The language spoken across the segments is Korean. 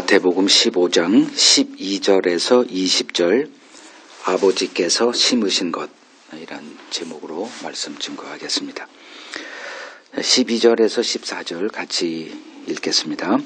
마태복음 15장 12절에서 20절 아버지께서 심으신 것 이란 제목으로 말씀 증거하겠습니다. 12절에서 14절 같이 읽겠습니다.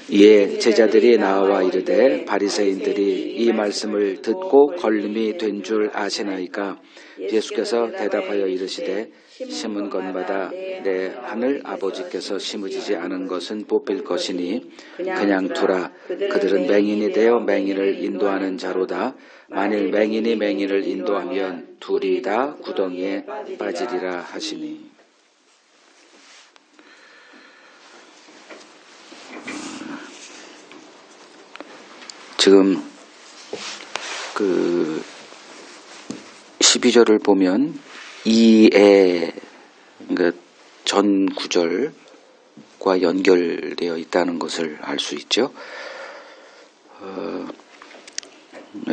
이에 제자들이 나와 이르되 바리새인들이 이 말씀을 듣고 걸림이 된 줄 아시나이까? 예수께서 대답하여 이르시되 심은 것마다 내 하늘 아버지께서 심으시지 않은 것은 뽑힐 것이니 그냥 두라. 그들은 맹인이 되어 맹인을 인도하는 자로다. 만일 맹인이 맹인을 인도하면 둘이 다 구덩이에 빠지리라 하시니. 지금 12절을 보면 이에 전 구절과 연결되어 있다는 것을 알 수 있죠.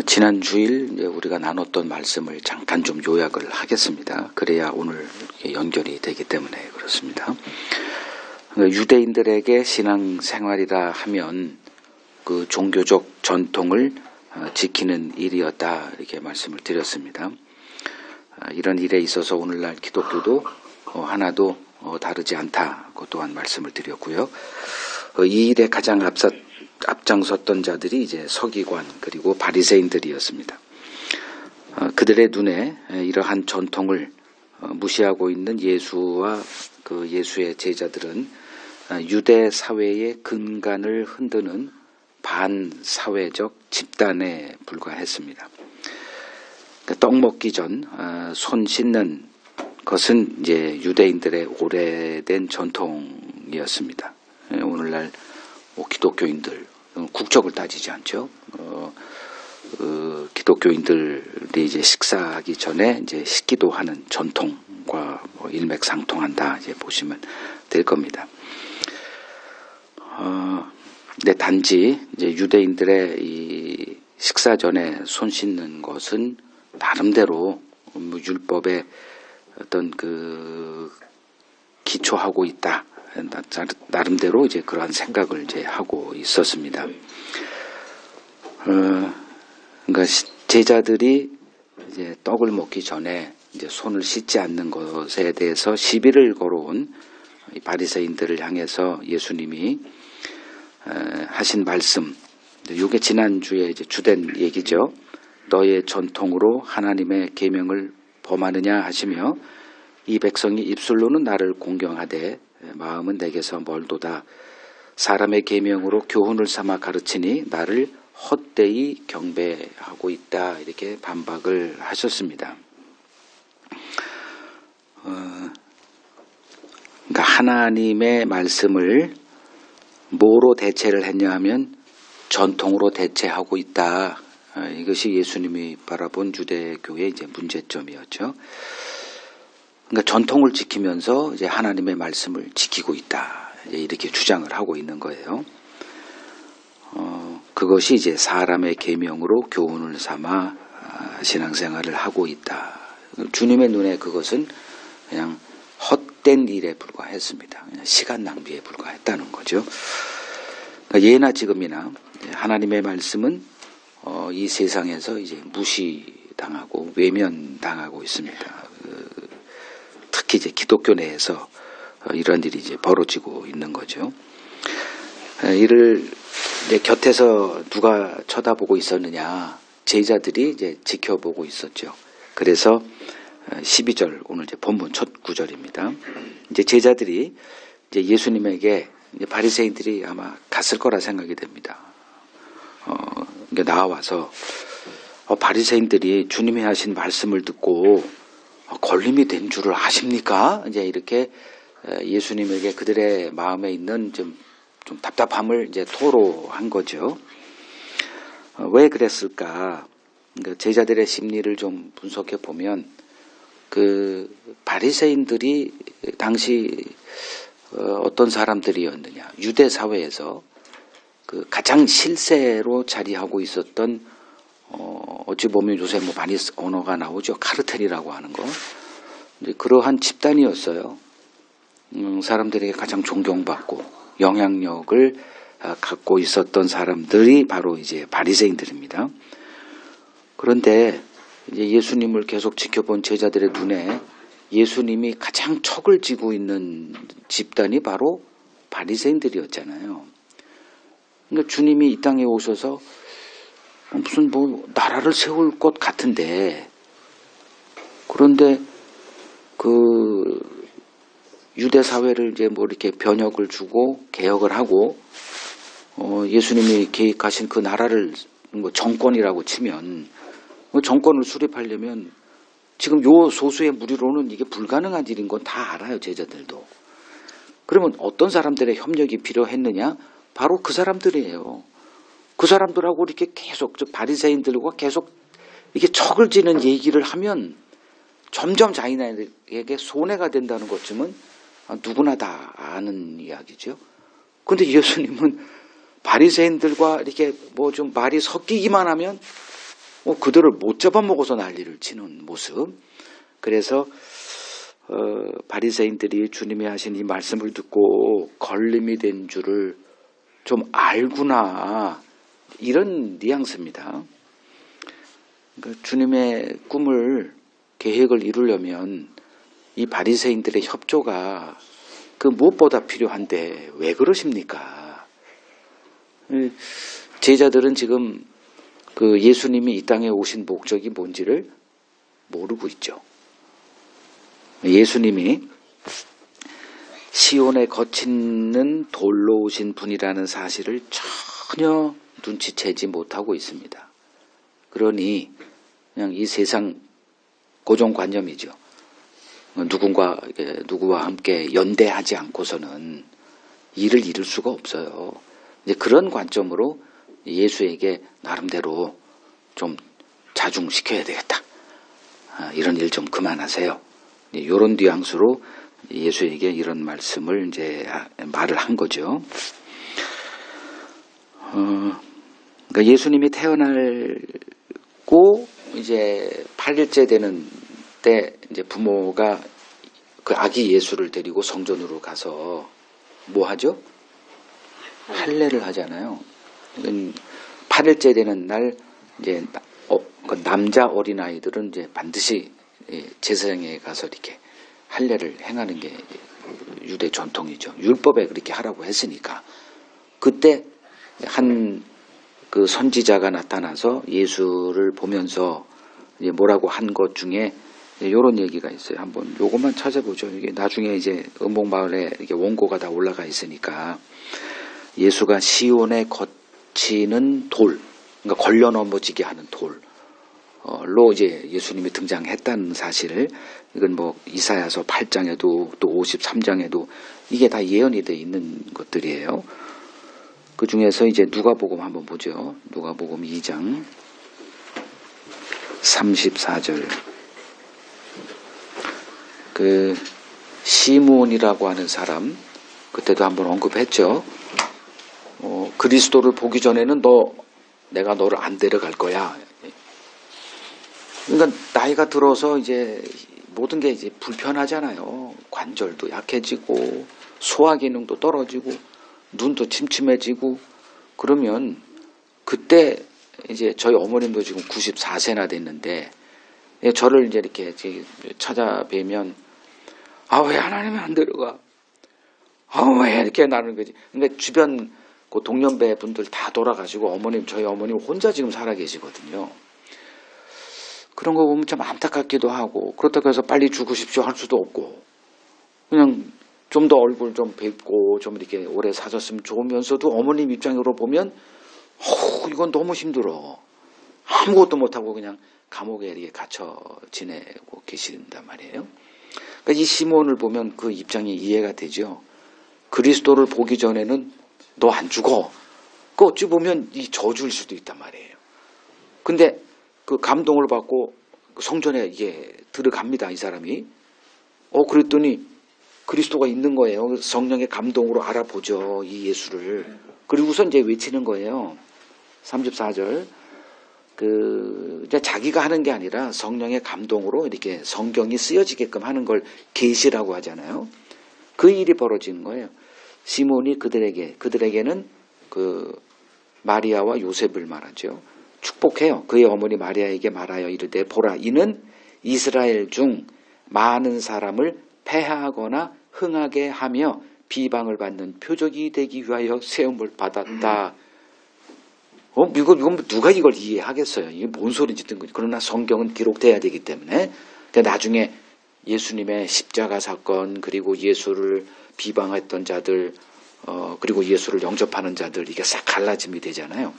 지난 주일 우리가 나눴던 말씀을 잠깐 좀 요약을 하겠습니다. 그래야 오늘 연결이 되기 때문에 그렇습니다. 유대인들에게 신앙생활이라 하면 그 종교적 전통을 지키는 일이었다 이렇게 말씀을 드렸습니다. 이런 일에 있어서 오늘날 기독교도 하나도 다르지 않다 그 또한 말씀을 드렸고요. 이 일에 가장 앞장섰던 자들이 이제 서기관 그리고 바리새인들이었습니다. 그들의 눈에 이러한 전통을 무시하고 있는 예수와 그 예수의 제자들은 유대 사회의 근간을 흔드는 반사회적 집단에 불과했습니다. 떡 먹기 전 손 씻는 것은 이제 유대인들의 오래된 전통이었습니다. 오늘날 기독교인들 국적을 따지지 않죠. 기독교인들이 이제 식사하기 전에 이제 씻기도 하는 전통과 일맥상통한다 이제 보시면 될 겁니다. 근데 단지 이제 유대인들의 이 식사 전에 손 씻는 것은 나름대로 율법에 어떤 기초하고 있다. 나름대로 이제 그러한 생각을 이제 하고 있었습니다. 그러니까 제자들이 이제 떡을 먹기 전에 이제 손을 씻지 않는 것에 대해서 시비를 걸어온 바리새인들을 향해서 예수님이 하신 말씀, 이게 지난주에 이제 주된 얘기죠. 너의 전통으로 하나님의 계명을 범하느냐 하시며 이 백성이 입술로는 나를 공경하되 마음은 내게서 멀도다. 사람의 계명으로 교훈을 삼아 가르치니 나를 헛되이 경배하고 있다. 이렇게 반박을 하셨습니다. 그러니까 하나님의 말씀을 뭐로 대체를 했냐 하면 전통으로 대체하고 있다. 이것이 예수님이 바라본 유대교의 이제 문제점이었죠. 그러니까 전통을 지키면서 이제 하나님의 말씀을 지키고 있다. 이렇게 주장을 하고 있는 거예요. 그것이 이제 사람의 계명으로 교훈을 삼아 신앙생활을 하고 있다. 주님의 눈에 그것은 그냥 헛된 일에 불과했습니다. 그냥 시간 낭비에 불과했다는 거죠. 그러니까 예나 지금이나 하나님의 말씀은 이 세상에서 이제 무시당하고 외면당하고 있습니다. 특히 이제 기독교 내에서 이런 일이 이제 벌어지고 있는 거죠. 이를 이제 곁에서 누가 쳐다보고 있었느냐? 제자들이 이제 지켜보고 있었죠. 그래서 12절 오늘 이제 본문 첫 구절입니다. 이제 제자들이 이제 예수님에게 이제 바리새인들이 아마 갔을 거라 생각이 됩니다. 나와서 바리새인들이 주님이 하신 말씀을 듣고 걸림이 된 줄을 아십니까? 이제 이렇게 예수님에게 그들의 마음에 있는 좀 답답함을 이제 토로한 거죠. 왜 그랬을까? 그러니까 제자들의 심리를 좀 분석해 보면 그 바리새인들이 당시 어떤 사람들이었느냐? 유대 사회에서 그 가장 실세로 자리하고 있었던 어찌 보면 요새 뭐 많이 언어가 나오죠. 카르텔이라고 하는 거. 그러한 집단이었어요. 사람들에게 가장 존경받고 영향력을 갖고 있었던 사람들이 바로 이제 바리새인들입니다. 그런데 이제 예수님을 계속 지켜본 제자들의 눈에 예수님이 가장 척을 지고 있는 집단이 바로 바리새인들이었잖아요. 그러니까 주님이 이 땅에 오셔서 무슨 나라를 세울 것 같은데, 그런데 그 유대 사회를 이제 이렇게 변혁을 주고 개혁을 하고 예수님이 계획하신 그 나라를 정권이라고 치면, 정권을 수립하려면 지금 요 소수의 무리로는 이게 불가능한 일인 건 다 알아요, 제자들도. 그러면 어떤 사람들의 협력이 필요했느냐? 바로 그 사람들이에요. 그 사람들하고 이렇게 계속 바리새인들과 계속 이게 척을 지는 얘기를 하면 점점 자기네에게 손해가 된다는 것쯤은 누구나 다 아는 이야기죠. 그런데 예수님은 바리새인들과 이렇게 좀 말이 섞이기만 하면 그들을 못 잡아먹어서 난리를 치는 모습. 그래서 바리새인들이 주님이 하신 이 말씀을 듣고 걸림이 된 줄을 좀 알구나, 이런 뉘앙스입니다. 그러니까 주님의 꿈을, 계획을 이루려면 이 바리새인들의 협조가 그 무엇보다 필요한데 왜 그러십니까? 제자들은 지금 그 예수님이 이 땅에 오신 목적이 뭔지를 모르고 있죠. 예수님이 시온에 거치는 돌로 오신 분이라는 사실을 전혀 눈치채지 못하고 있습니다. 그러니 그냥 이 세상 고정관념이죠. 누구와 함께 연대하지 않고서는 일을 이룰 수가 없어요. 이제 그런 관점으로 예수에게 나름대로 좀 자중시켜야 되겠다. 이런 일 좀 그만하세요. 이런 뉘앙스로 예수에게 이런 말씀을 이제 말을 한 거죠. 그러니까 예수님이 태어나고 이제 8일째 되는 때 이제 부모가 그 아기 예수를 데리고 성전으로 가서 뭐 하죠? 할례를 하잖아요. 8일째 되는 날 이제 그 남자 어린아이들은 이제 반드시 제사장에 가서 이렇게 할례를 행하는 게 유대 전통이죠. 율법에 그렇게 하라고 했으니까. 그때 한 그 선지자가 나타나서 예수를 보면서 이제 뭐라고 한 것 중에 이런 얘기가 있어요. 한번 요것만 찾아보죠. 이게 나중에 이제 음복마을에 이게 원고가 다 올라가 있으니까, 예수가 시온에 거치는 돌, 그러니까 걸려 넘어지게 하는 돌로 이제 예수님이 등장했다는 사실을, 이건 이사야서 8장에도 또 53장에도 이게 다 예언이 되어 있는 것들이에요. 그 중에서 이제 누가복음 한번 보죠. 누가복음 2장 34절. 그 시므온이라고 하는 사람, 그때도 한번 언급했죠. 그리스도를 보기 전에는 내가 너를 안 데려갈 거야. 그러니까 나이가 들어서 이제 모든 게 이제 불편하잖아요. 관절도 약해지고 소화 기능도 떨어지고 눈도 침침해지고, 그러면 그때 이제 저희 어머님도 지금 94세나 됐는데 저를 이제 이렇게 찾아뵈면 왜 하나님이 안 데려가? 왜 이렇게 나는 거지? 그러니까 주변 그 동년배 분들 다 돌아가시고 저희 어머님 혼자 지금 살아 계시거든요. 그런 거 보면 참 안타깝기도 하고, 그렇다고 해서 빨리 죽으십시오 할 수도 없고, 그냥 좀 더 얼굴 좀 뵙고 좀 이렇게 오래 사셨으면 좋으면서도 어머님 입장으로 보면 이건 너무 힘들어. 아무것도 못하고 그냥 감옥에 이렇게 gat혀 지내고 계신단 말이에요. 그러니까 이 시몬을 보면 그 입장이 이해가 되죠. 그리스도를 보기 전에는 너 안 죽어. 그 어찌 보면 이 저주일 수도 있단 말이에요. 근데 그 감동을 받고 성전에 이게 들어갑니다, 이 사람이. 그랬더니 그리스도가 있는 거예요. 성령의 감동으로 알아보죠, 이 예수를. 그리고서 이제 외치는 거예요. 34절. 이제 자기가 하는 게 아니라 성령의 감동으로 이렇게 성경이 쓰여지게끔 하는 걸 계시라고 하잖아요. 그 일이 벌어지는 거예요. 시몬이 그들에게는 그 마리아와 요셉을 말하죠. 축복해요. 그의 어머니 마리아에게 말하여 이르되 보라 이는 이스라엘 중 많은 사람을 패하거나 흥하게 하며 비방을 받는 표적이 되기 위하여 세움을 받았다. 이건 누가 이걸 이해하겠어요? 이게 뭔 소리인지 듣는 거지. 그러나 성경은 기록돼야 되기 때문에 그러니까 나중에 예수님의 십자가 사건 그리고 예수를 비방했던 자들 그리고 예수를 영접하는 자들 이게 싹 갈라짐이 되잖아요.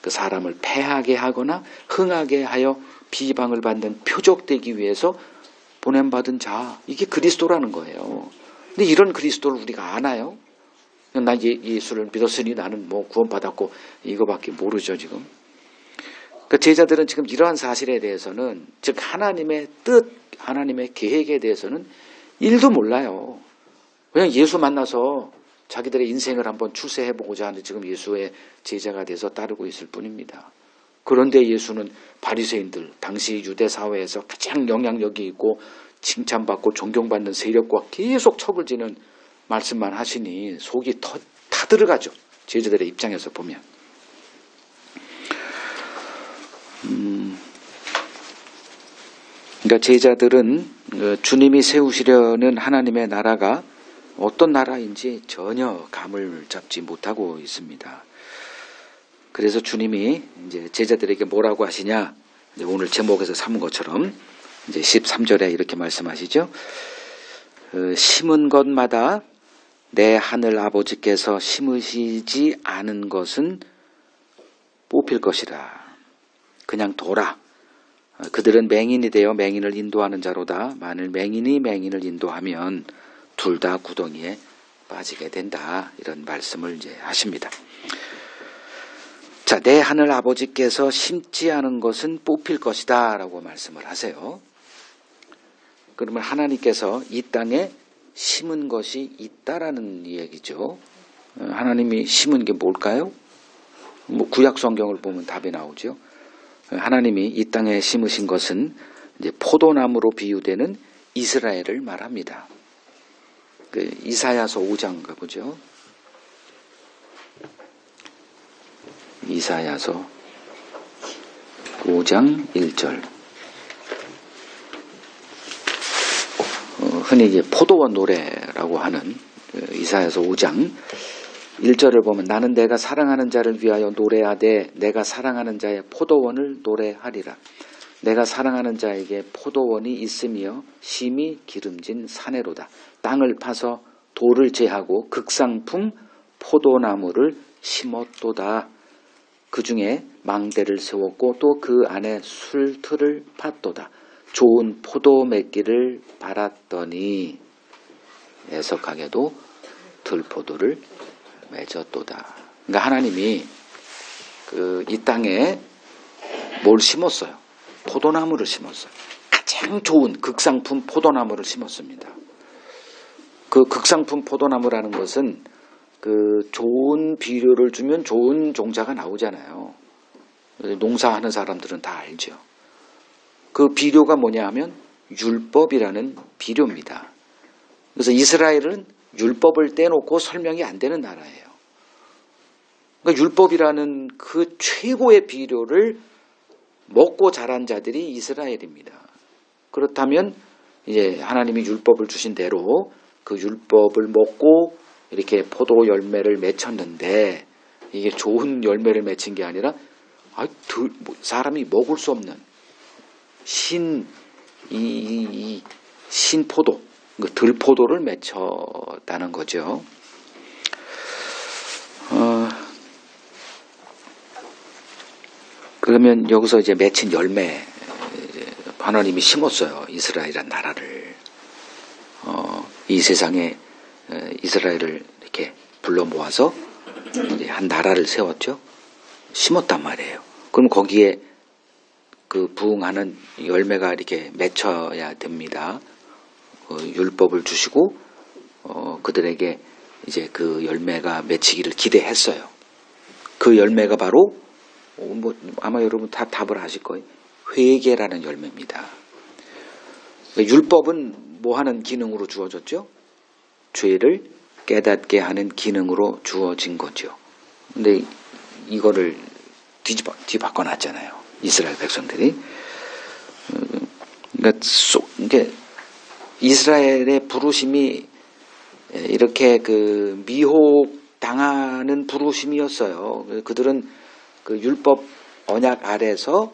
그 사람을 패하게 하거나 흥하게 하여 비방을 받는 표적 되기 위해서 보냄받은 자 이게 그리스도라는 거예요. 근데 이런 그리스도를 우리가 아나요? 나 예수를 믿었으니 나는 뭐 구원받았고 이거밖에 모르죠 지금. 그 제자들은 지금 이러한 사실에 대해서는 즉 하나님의 뜻, 하나님의 계획에 대해서는 1도 몰라요. 그냥 예수 만나서 자기들의 인생을 한번 출세해보고자 하는 지금 예수의 제자가 돼서 따르고 있을 뿐입니다. 그런데 예수는 바리새인들, 당시 유대 사회에서 가장 영향력이 있고 칭찬받고 존경받는 세력과 계속 척을 지는 말씀만 하시니 속이 다 들어가죠. 제자들의 입장에서 보면. 그러니까 제자들은 주님이 세우시려는 하나님의 나라가 어떤 나라인지 전혀 감을 잡지 못하고 있습니다. 그래서 주님이 이제 제자들에게 뭐라고 하시냐? 이제 오늘 제목에서 삼은 것처럼 이제 13절에 이렇게 말씀하시죠. 심은 것마다 내 하늘 아버지께서 심으시지 않은 것은 뽑힐 것이라. 그냥 둬라. 그들은 맹인이 되어 맹인을 인도하는 자로다. 만일 맹인이 맹인을 인도하면 둘 다 구덩이에 빠지게 된다. 이런 말씀을 이제 하십니다. 자, 내 하늘 아버지께서 심지 않은 것은 뽑힐 것이다 라고 말씀을 하세요. 그러면 하나님께서 이 땅에 심은 것이 있다라는 얘기죠. 하나님이 심은 게 뭘까요? 뭐 구약 성경을 보면 답이 나오죠. 하나님이 이 땅에 심으신 것은 이제 포도나무로 비유되는 이스라엘을 말합니다. 그 이사야서 5장 가보죠. 이사야서 5장 1절. 흔히 이제 포도원 노래라고 하는 이사야서 5장 1절을 보면 나는 내가 사랑하는 자를 위하여 노래하되 내가 사랑하는 자의 포도원을 노래하리라. 내가 사랑하는 자에게 포도원이 있으며 심히 기름진 사내로다. 땅을 파서 돌을 제하고 극상품 포도나무를 심었도다. 그 중에 망대를 세웠고 또 그 안에 술틀을 팠도다. 좋은 포도 맺기를 바랐더니 애석하게도 들포도를 맺었도다. 그러니까 하나님이 이 땅에 뭘 심었어요? 포도나무를 심었어요. 가장 좋은 극상품 포도나무를 심었습니다. 그 극상품 포도나무라는 것은 그 좋은 비료를 주면 좋은 종자가 나오잖아요. 농사하는 사람들은 다 알죠. 그 비료가 뭐냐 하면 율법이라는 비료입니다. 그래서 이스라엘은 율법을 떼놓고 설명이 안 되는 나라예요. 그러니까 율법이라는 그 최고의 비료를 먹고 자란 자들이 이스라엘입니다. 그렇다면 이제 하나님이 율법을 주신 대로 그 율법을 먹고 이렇게 포도 열매를 맺혔는데 이게 좋은 열매를 맺힌 게 아니라 사람이 먹을 수 없는 신포도, 들포도를 맺혔다는 거죠. 그러면 여기서 이제 맺힌 열매, 하나님이 심었어요. 이스라엘이란 나라를. 이 세상에 이스라엘을 이렇게 불러 모아서 이제 한 나라를 세웠죠. 심었단 말이에요. 그럼 거기에 그 부응하는 열매가 이렇게 맺혀야 됩니다. 율법을 주시고 그들에게 이제 그 열매가 맺히기를 기대했어요. 그 열매가 바로 아마 여러분 다 답을 아실 거예요. 회개라는 열매입니다. 율법은 뭐 하는 기능으로 주어졌죠? 죄를 깨닫게 하는 기능으로 주어진 거죠. 근데 이거를 뒤바꿔 놨잖아요. 이스라엘 백성들이. 그러니까 이게 이스라엘의 부르심이 이렇게 그 미혹당하는 부르심이었어요. 그들은 그 율법 언약 아래서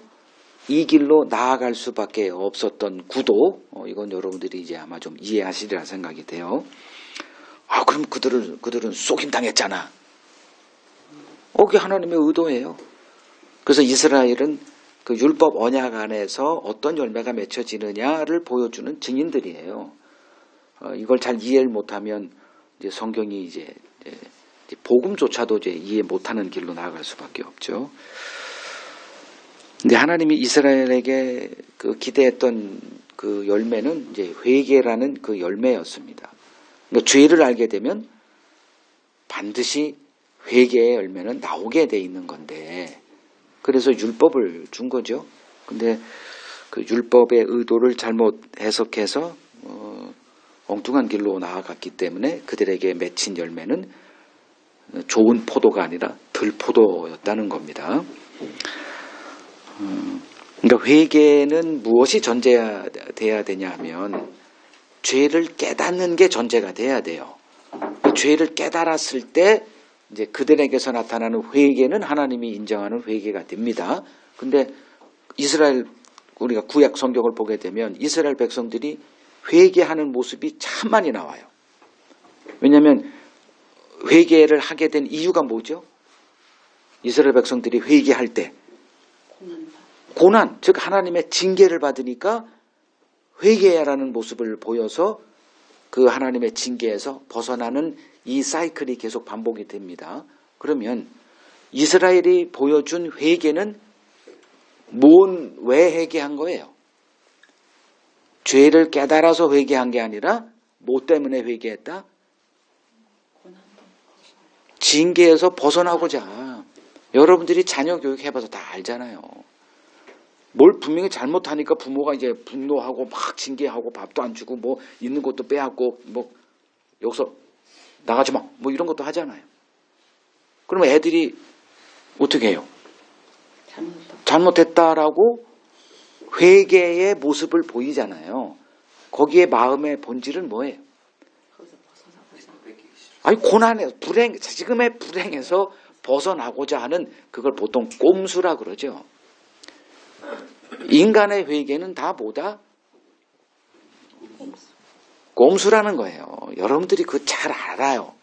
이 길로 나아갈 수밖에 없었던 구도, 이건 여러분들이 이제 아마 좀 이해하시리라 생각이 돼요. 그럼 그들은 속임당했잖아. 그게 하나님의 의도예요. 그래서 이스라엘은 그 율법 언약 안에서 어떤 열매가 맺혀지느냐를 보여주는 증인들이에요. 이걸 잘 이해를 못하면 이제 성경이 이제 복음조차도 이제 이해 못하는 길로 나아갈 수밖에 없죠. 근데 하나님이 이스라엘에게 그 기대했던 그 열매는 이제 회개라는 그 열매였습니다. 그러니까 죄를 알게 되면 반드시 회개의 열매는 나오게 돼 있는 건데, 그래서 율법을 준 거죠. 근데 그 율법의 의도를 잘못 해석해서 엉뚱한 길로 나아갔기 때문에 그들에게 맺힌 열매는 좋은 포도가 아니라 들포도였다는 겁니다. 그러니까 회개는 무엇이 전제돼야 되냐 하면 죄를 깨닫는 게 전제가 돼야 돼요. 죄를 깨달았을 때 이제 그들에게서 나타나는 회개는 하나님이 인정하는 회개가 됩니다. 근데 이스라엘, 우리가 구약 성경을 보게 되면 이스라엘 백성들이 회개하는 모습이 참 많이 나와요. 왜냐하면 회개를 하게 된 이유가 뭐죠? 이스라엘 백성들이 회개할 때 고난, 즉 하나님의 징계를 받으니까 회개하라는 모습을 보여서 그 하나님의 징계에서 벗어나는 이 사이클이 계속 반복이 됩니다. 그러면 이스라엘이 보여준 회개는 왜 회개한 거예요? 죄를 깨달아서 회개한 게 아니라 뭐 때문에 회개했다? 징계에서 벗어나고자. 여러분들이 자녀 교육 해봐서 다 알잖아요. 뭘 분명히 잘못하니까 부모가 이제 분노하고 막 징계하고 밥도 안 주고 뭐 있는 것도 빼앗고 뭐 여기서 나가지 마 뭐 이런 것도 하잖아요. 그러면 애들이 어떻게 해요? 잘못했다라고 회개의 모습을 보이잖아요. 거기에 마음의 본질은 뭐예요? 아니 고난에 지금의 불행에서 벗어나고자 하는 그걸 보통 꼼수라 그러죠. 인간의 회개는 다 뭐다? 꼼수라는 거예요. 여러분들이 그거 잘 알아요.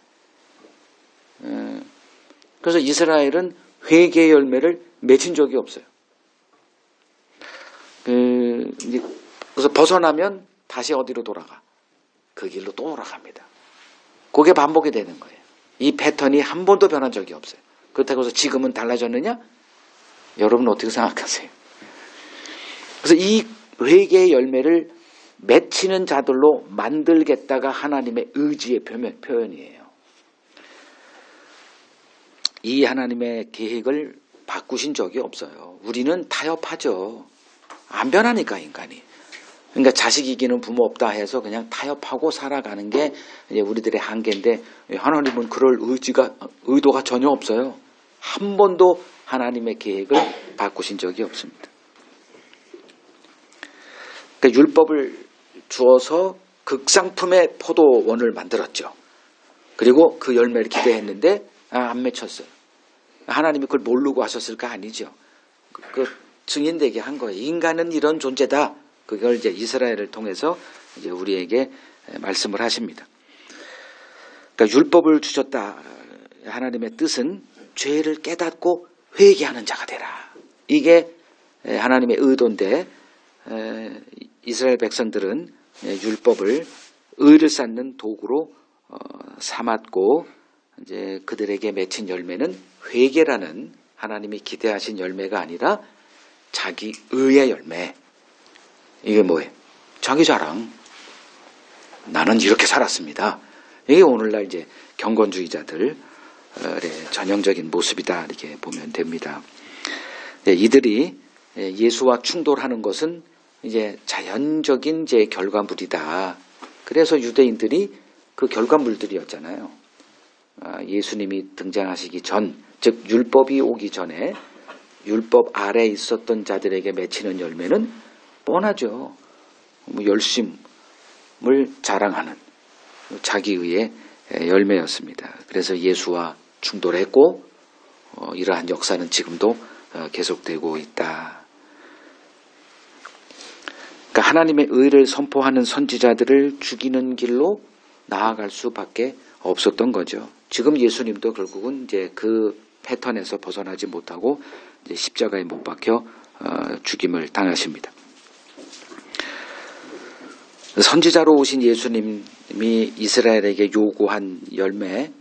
그래서 이스라엘은 회개의 열매를 맺은 적이 없어요. 그래서 벗어나면 다시 어디로 돌아가? 그 길로 또 돌아갑니다. 그게 반복이 되는 거예요. 이 패턴이 한 번도 변한 적이 없어요. 그렇다고 해서 지금은 달라졌느냐? 여러분은 어떻게 생각하세요? 그래서 이 회개의 열매를 맺히는 자들로 만들겠다가 하나님의 의지의 표현이에요. 이 하나님의 계획을 바꾸신 적이 없어요. 우리는 타협하죠. 안 변하니까 인간이. 그러니까 자식 이기는 부모 없다 해서 그냥 타협하고 살아가는 게 이제 우리들의 한계인데, 하나님은 그럴 의도가 전혀 없어요. 한 번도 하나님의 계획을 바꾸신 적이 없습니다. 그러니까 율법을 주어서 극상품의 포도원을 만들었죠. 그리고 그 열매를 기대했는데 안 맺혔어요. 하나님이 그걸 모르고 하셨을까? 아니죠. 그 증인되게 한 거예요. 인간은 이런 존재다. 그걸 이제 이스라엘을 통해서 이제 우리에게 말씀을 하십니다. 그러니까 율법을 주셨다. 하나님의 뜻은 죄를 깨닫고 회개하는 자가 되라. 이게 하나님의 의도인데, 이스라엘 백성들은 율법을 의를 쌓는 도구로 삼았고, 이제 그들에게 맺힌 열매는 회개라는 하나님이 기대하신 열매가 아니라 자기 의의 열매. 이게 뭐예요? 자기 자랑. 나는 이렇게 살았습니다. 이게 오늘날 이제 경건주의자들의 전형적인 모습이다. 이렇게 보면 됩니다. 이들이 예수와 충돌하는 것은 이제 자연적인 이제 결과물이다. 그래서 유대인들이 그 결과물들이었잖아요. 예수님이 등장하시기 전, 즉 율법이 오기 전에 율법 아래에 있었던 자들에게 맺히는 열매는 뻔하죠. 열심을 자랑하는 자기의의 열매였습니다. 그래서 예수와 충돌했고 이러한 역사는 지금도 계속되고 있다. 그러니까 하나님의 의를 선포하는 선지자들을 죽이는 길로 나아갈 수밖에 없었던 거죠. 지금 예수님도 결국은 이제 그 패턴에서 벗어나지 못하고 이제 십자가에 못 박혀 죽임을 당하십니다. 선지자로 오신 예수님이 이스라엘에게 요구한 열매,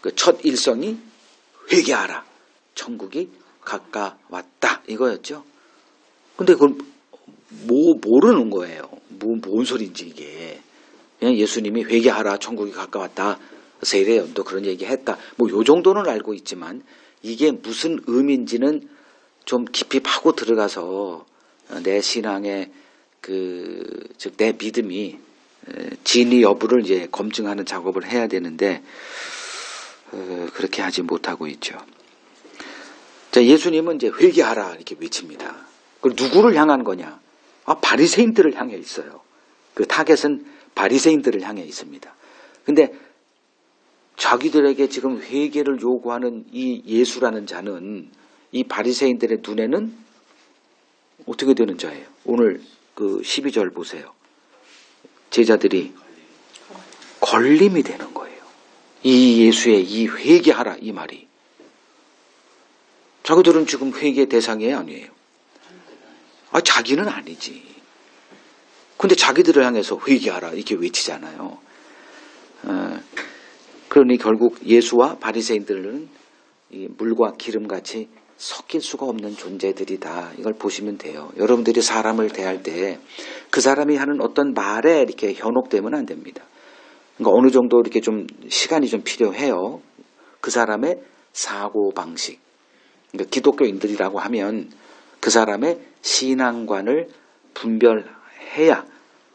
그 첫 일성이 회개하라, 천국이 가까웠다, 이거였죠. 근데 그걸 모르는 거예요. 뭔 소리인지 이게. 그냥 예수님이 회개하라, 천국이 가까웠다, 세례연도 그런 얘기 했다, 요 정도는 알고 있지만 이게 무슨 의미인지는 좀 깊이 파고 들어가서 내 신앙의 즉 내 믿음이 진위 여부를 이제 검증하는 작업을 해야 되는데 그렇게 하지 못하고 있죠. 자, 예수님은 이제 회개하라 이렇게 외칩니다. 그걸 누구를 향한 거냐? 바리새인들을 향해 있어요. 그 타겟은 바리새인들을 향해 있습니다. 근데 자기들에게 지금 회개를 요구하는 이 예수라는 자는 이 바리새인들의 눈에는 어떻게 되는 자예요? 오늘 그 12절 보세요. 제자들이 걸림이 되는 거예요. 이 예수의 이 회개하라 이 말이. 자기들은 지금 회개 대상이 아니에요. 자기는 아니지. 근데 자기들을 향해서 회개하라 이렇게 외치잖아요. 그러니 결국 예수와 바리새인들은 이 물과 기름같이 섞일 수가 없는 존재들이다. 이걸 보시면 돼요. 여러분들이 사람을 대할 때 그 사람이 하는 어떤 말에 이렇게 현혹되면 안 됩니다. 그러니까 어느 정도 이렇게 좀 시간이 좀 필요해요. 그 사람의 사고 방식. 그러니까 기독교인들이라고 하면 그 사람의 신앙관을 분별해야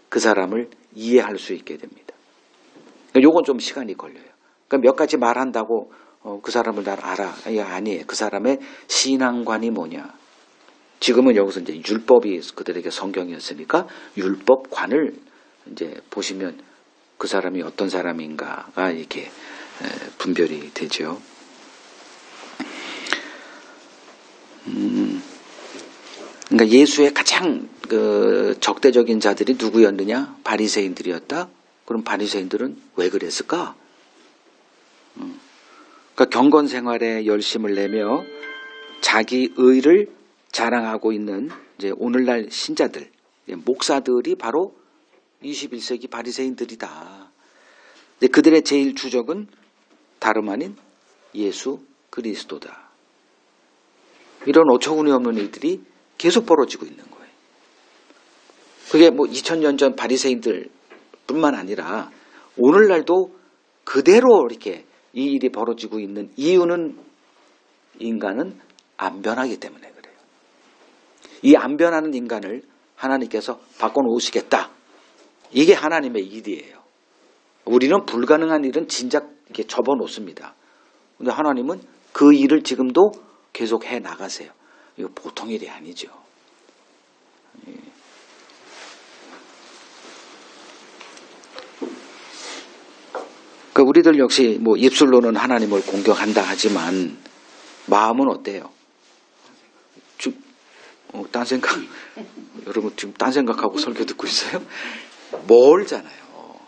그 사람을 이해할 수 있게 됩니다. 그러니까 요건 좀 시간이 걸려요. 그러니까 몇 가지 말한다고 그 사람을 날 알아. 아니에요. 그 사람의 신앙관이 뭐냐. 지금은 여기서 이제 율법이 그들에게 성경이었으니까 율법관을 이제 보시면 그 사람이 어떤 사람인가가 이렇게 분별이 되죠. 그러니까 예수의 가장 적대적인 자들이 누구였느냐? 바리새인들이었다. 그럼 바리새인들은 왜 그랬을까? 그러니까 경건 생활에 열심을 내며 자기 의를 자랑하고 있는 이제 오늘날 신자들, 목사들이 바로 21세기 바리새인들이다. 그들의 제일 주적은 다름 아닌 예수 그리스도다. 이런 어처구니 없는 일들이 계속 벌어지고 있는 거예요. 그게 2000년 전 바리새인들 뿐만 아니라 오늘날도 그대로 이렇게 이 일이 벌어지고 있는 이유는 인간은 안 변하기 때문에 그래요. 이 안 변하는 인간을 하나님께서 바꿔놓으시겠다. 이게 하나님의 일이에요. 우리는 불가능한 일은 진작 이렇게 접어놓습니다. 그런데 하나님은 그 일을 지금도 계속 해 나가세요. 이거 보통 일이 아니죠. 그러니까 우리들 역시 입술로는 하나님을 공경한다 하지만 마음은 어때요? 딴 생각, 여러분 지금 딴 생각하고 설교 듣고 있어요? 멀잖아요.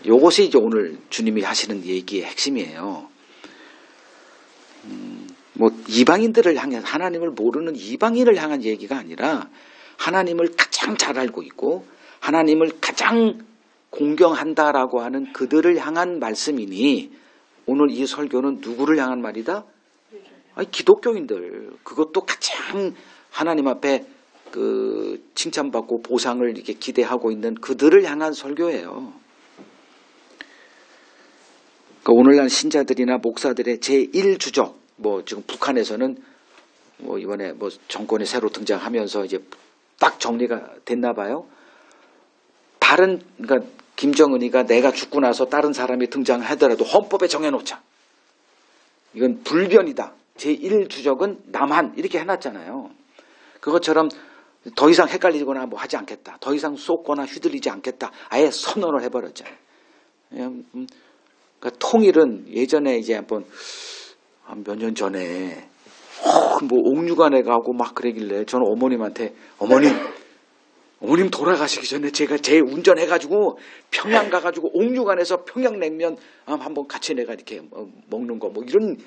이것이 이제 오늘 주님이 하시는 얘기의 핵심이에요. 이방인들을 향해 하나님을 모르는 이방인을 향한 얘기가 아니라 하나님을 가장 잘 알고 있고 하나님을 가장 공경한다라고 하는 그들을 향한 말씀이니 오늘 이 설교는 누구를 향한 말이다? 기독교인들. 그것도 가장 하나님 앞에 칭찬받고 보상을 이렇게 기대하고 있는 그들을 향한 설교예요. 그러니까 오늘날 신자들이나 목사들의 제1주적, 지금 북한에서는 이번에 정권이 새로 등장하면서 이제 딱 정리가 됐나 봐요. 그러니까 김정은이가 내가 죽고 나서 다른 사람이 등장하더라도 헌법에 정해놓자. 이건 불변이다. 제1주적은 나만 이렇게 해놨잖아요. 그것처럼 더 이상 헷갈리거나 뭐 하지 않겠다. 더 이상 쏟거나 휘둘리지 않겠다. 아예 선언을 해버렸잖아요. 그러니까 통일은 예전에 이제 한번 몇 년 전에 뭐 옥류관에 가고 막 그러길래 저는 어머님한테 어머님 돌아가시기 전에 제가 제 운전해가지고 평양 가가지고 옥류관에서 평양냉면 한번 같이 내가 이렇게 먹는 거 뭐 이런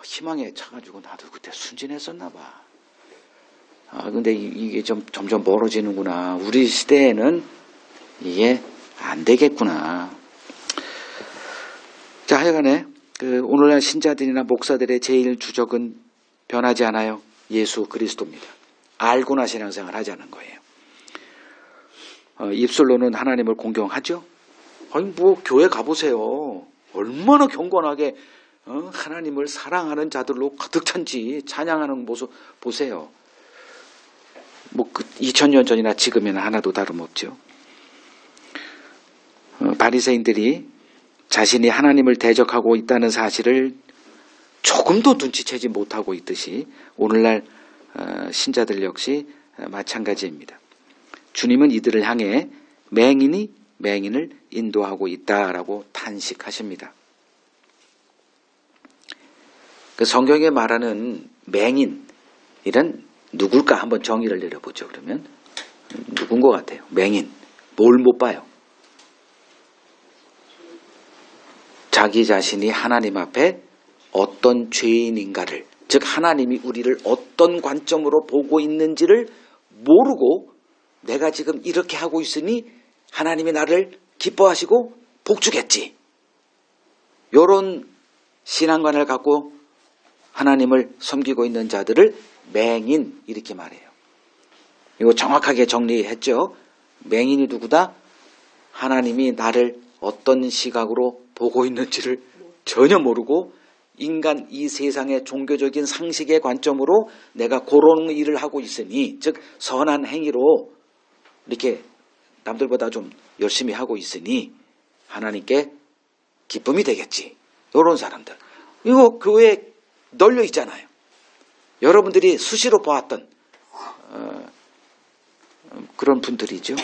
희망에 차가지고 나도 그때 순진했었나 봐. 근데 이게 좀 점점 멀어지는구나. 우리 시대에는 이게 안 되겠구나. 자, 하여간에 오늘날 신자들이나 목사들의 제일 주적은 변하지 않아요. 예수 그리스도입니다. 알고나 신앙생활 하자는 거예요. 입술로는 하나님을 공경하죠. 아니 뭐 교회 가보세요. 얼마나 경건하게 하나님을 사랑하는 자들로 가득 찬지 찬양하는 모습 보세요. 뭐 2000년 전이나 지금이나 하나도 다름없죠. 바리새인들이 자신이 하나님을 대적하고 있다는 사실을 조금도 눈치채지 못하고 있듯이 오늘날 신자들 역시 마찬가지입니다. 주님은 이들을 향해 맹인이 맹인을 인도하고 있다라고 탄식하십니다. 그 성경에 말하는 맹인이란 누굴까 한번 정의를 내려보죠. 그러면 누군 것 같아요? 맹인. 뭘 못 봐요? 자기 자신이 하나님 앞에 어떤 죄인인가를, 즉 하나님이 우리를 어떤 관점으로 보고 있는지를 모르고 내가 지금 이렇게 하고 있으니 하나님이 나를 기뻐하시고 복주겠지. 이런 신앙관을 갖고 하나님을 섬기고 있는 자들을 맹인 이렇게 말해요. 이거 정확하게 정리했죠. 맹인이 누구다? 하나님이 나를 어떤 시각으로 보고 있는지를 전혀 모르고 인간 이 세상의 종교적인 상식의 관점으로 내가 그런 일을 하고 있으니, 즉 선한 행위로 이렇게 남들보다 좀 열심히 하고 있으니 하나님께 기쁨이 되겠지. 이런 사람들. 이거 교회에 널려 있잖아요. 여러분들이 수시로 보았던 그런 분들이죠.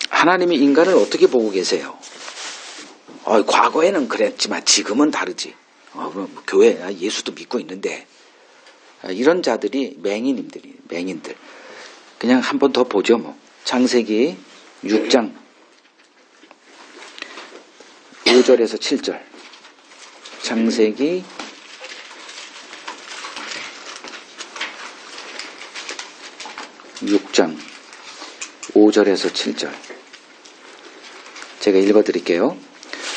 하나님이 인간을 어떻게 보고 계세요? 과거에는 그랬지만 지금은 다르지. 교회 예수도 믿고 있는데 이런 자들이 맹인들. 그냥 한 번 더 보죠. 뭐. 창세기 6장 5절에서 7절. 창세기 6장 5절에서 7절. 제가 읽어드릴게요.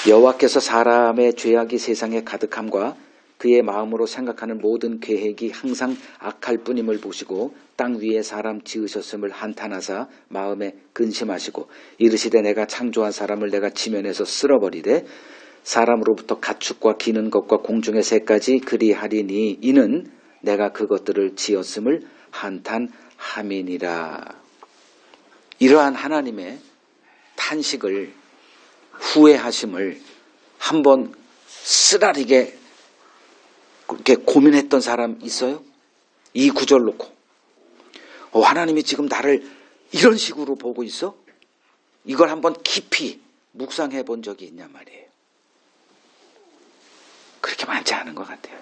여호와께서 사람의 죄악이 세상에 가득함과 그의 마음으로 생각하는 모든 계획이 항상 악할 뿐임을 보시고 땅 위에 사람 지으셨음을 한탄하사 마음에 근심하시고 이르시되 내가 창조한 사람을 내가 지면에서 쓸어버리되 사람으로부터 가축과 기는 것과 공중의 새까지 그리하리니 이는 내가 그것들을 지었음을 한탄함이니라. 이러한 하나님의 탄식을, 후회하심을 한번 쓰라리게 그렇게 고민했던 사람 있어요? 이 구절 놓고 하나님이 지금 나를 이런 식으로 보고 있어? 이걸 한번 깊이 묵상해 본 적이 있냔 말이에요. 그렇게 많지 않은 것 같아요.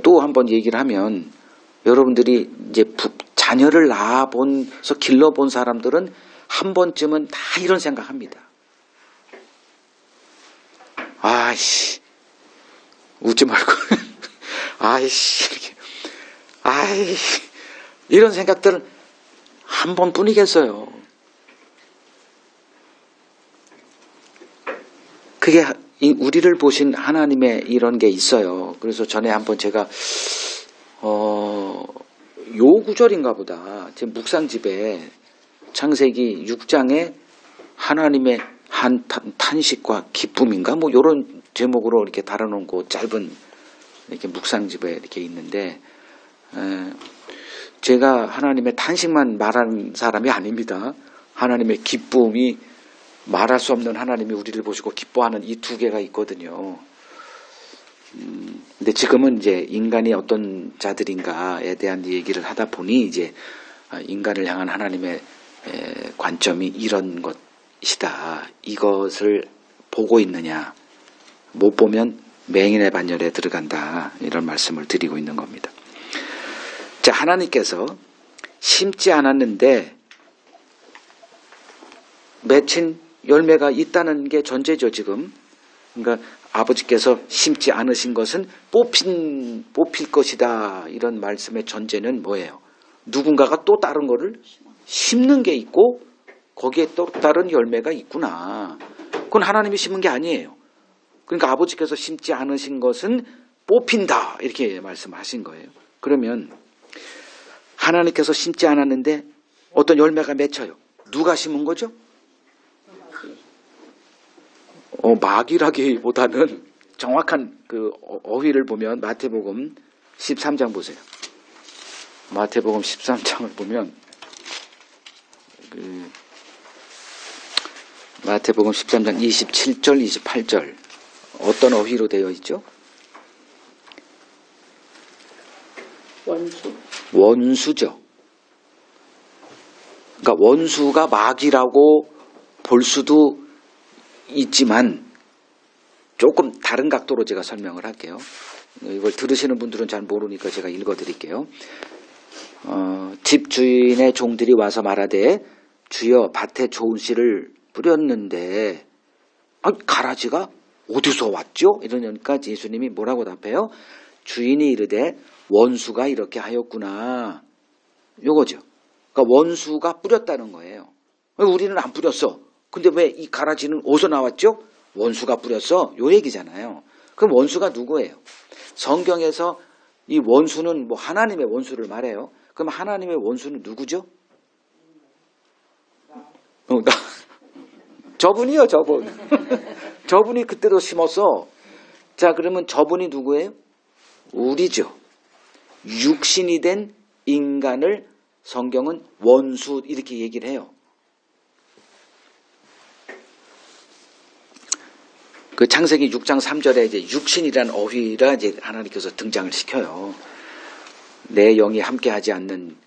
또 한번 얘기를 하면 여러분들이 이제 자녀를 낳아본서 길러본 사람들은 한 번쯤은 다 이런 생각합니다. 아이씨, 웃지 말고, 아이씨, 이렇게, 이런 생각들은 한 번뿐이겠어요. 그게 우리를 보신 하나님의 이런 게 있어요. 그래서 전에 한번 제가 요 구절인가 보다. 제 묵상집에 창세기 6장에 하나님의 탄식과 기쁨인가 뭐 이런 제목으로 이렇게 달아놓은 그 짧은 이렇게 묵상집에 이렇게 있는데 제가 하나님의 탄식만 말하는 사람이 아닙니다. 하나님의 기쁨이 말할 수 없는 하나님이 우리를 보시고 기뻐하는 이 두 개가 있거든요. 근데 지금은 이제 인간이 어떤 자들인가에 대한 얘기를 하다 보니 이제 인간을 향한 하나님의 관점이 이런 것이다. 이것을 보고 있느냐. 못 보면 맹인의 반열에 들어간다. 이런 말씀을 드리고 있는 겁니다. 자, 하나님께서 심지 않았는데 맺힌 열매가 있다는 게 전제죠, 지금. 그러니까 아버지께서 심지 않으신 것은 뽑힐 것이다. 이런 말씀의 전제는 뭐예요? 누군가가 또 다른 거를 심는 게 있고 거기에 또 다른 열매가 있구나. 그건 하나님이 심은 게 아니에요. 그러니까 아버지께서 심지 않으신 것은 뽑힌다. 이렇게 말씀하신 거예요. 그러면 하나님께서 심지 않았는데 어떤 열매가 맺혀요. 누가 심은 거죠? 마귀라기보다는 정확한 그 어휘를 보면 마태복음 13장 보세요. 마태복음 13장을 보면 마태복음 13장 27절 28절 어떤 어휘로 되어 있죠? 원수죠. 그러니까 원수가 마귀라고 볼 수도 있지만 조금 다른 각도로 제가 설명을 할게요. 이걸 들으시는 분들은 잘 모르니까 제가 읽어드릴게요. 집 주인의 종들이 와서 말하되 주여 밭에 좋은 씨를 뿌렸는데 가라지가 어디서 왔죠? 이러니까 예수님이 뭐라고 답해요? 주인이 이르되 원수가 이렇게 하였구나. 요거죠. 그러니까 원수가 뿌렸다는 거예요. 우리는 안 뿌렸어. 근데 왜 이 가라지는 어디서 나왔죠? 원수가 뿌렸어. 요 얘기잖아요. 그럼 원수가 누구예요? 성경에서 이 원수는 뭐 하나님의 원수를 말해요. 그럼 하나님의 원수는 누구죠? 저분이요, 저분. 저분이 그때도 심었어. 자, 그러면 저분이 누구예요? 우리죠. 육신이 된 인간을 성경은 원수 이렇게 얘기를 해요. 그 창세기 6장 3절에 이제 육신이라는 어휘가 이제 하나님께서 등장을 시켜요. 내 영이 함께하지 않는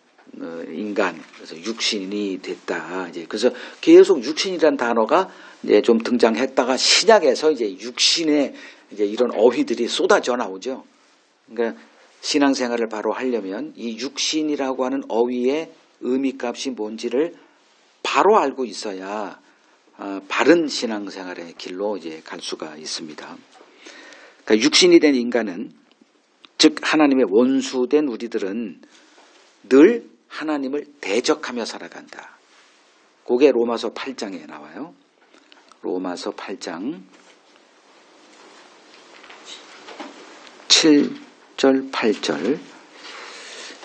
인간, 그래서 육신이 됐다. 이제 그래서 계속 육신이라는 단어가 이제 좀 등장했다가 신약에서 이제 육신의 이제 이런 어휘들이 쏟아져 나오죠. 그러니까 신앙생활을 바로 하려면 이 육신이라고 하는 어휘의 의미값이 뭔지를 바로 알고 있어야 바른 신앙생활의 길로 이제 갈 수가 있습니다. 그러니까 육신이 된 인간은 즉 하나님의 원수된 우리들은 늘 하나님을 대적하며 살아간다. 그게 로마서 8장에 나와요. 로마서 8장 7절 8절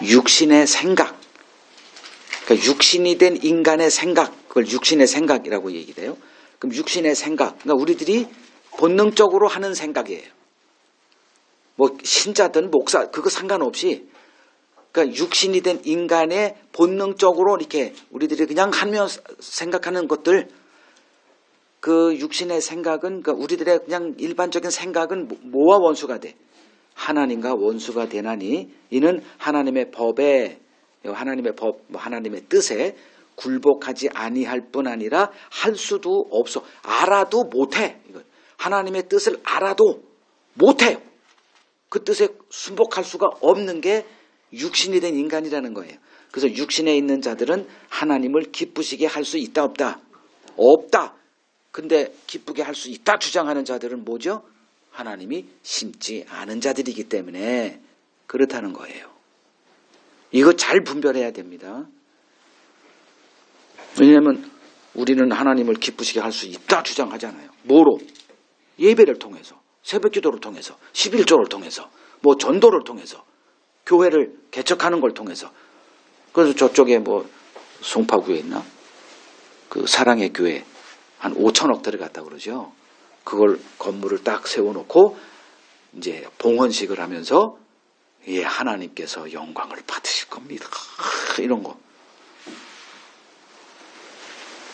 육신의 생각, 그러니까 육신이 된 인간의 생각, 그걸 육신의 생각이라고 얘기를 해요. 그럼 육신의 생각, 그러니까 우리들이 본능적으로 하는 생각이에요. 뭐 신자든 목사 그거 상관없이, 그러니까 육신이 된 인간의 본능적으로 이렇게 우리들이 그냥 하며 생각하는 것들, 그 육신의 생각은, 그러니까 우리들의 그냥 일반적인 생각은 뭐와 원수가 돼? 하나님과 원수가 되나니 이는 하나님의 법에, 하나님의 법, 하나님의 뜻에 굴복하지 아니할 뿐 아니라 할 수도 없어. 알아도 못해. 하나님의 뜻을 알아도 못해요. 그 뜻에 순복할 수가 없는 게 육신이 된 인간이라는 거예요. 그래서 육신에 있는 자들은 하나님을 기쁘시게 할 수 있다 없다? 없다. 근데 기쁘게 할 수 있다 주장하는 자들은 뭐죠? 하나님이 심지 않은 자들이기 때문에 그렇다는 거예요. 이거 잘 분별해야 됩니다. 왜냐하면 우리는 하나님을 기쁘시게 할 수 있다 주장하잖아요. 뭐로? 예배를 통해서, 새벽기도를 통해서, 11조를 통해서, 뭐 전도를 통해서, 교회를 개척하는 걸 통해서. 그래서 저쪽에 뭐 송파구에 있나? 그 사랑의 교회 한 5천억 들어갔다고 그러죠. 그걸 건물을 딱 세워놓고 이제 봉헌식을 하면서 예, 하나님께서 영광을 받으실 겁니다. 이런 거.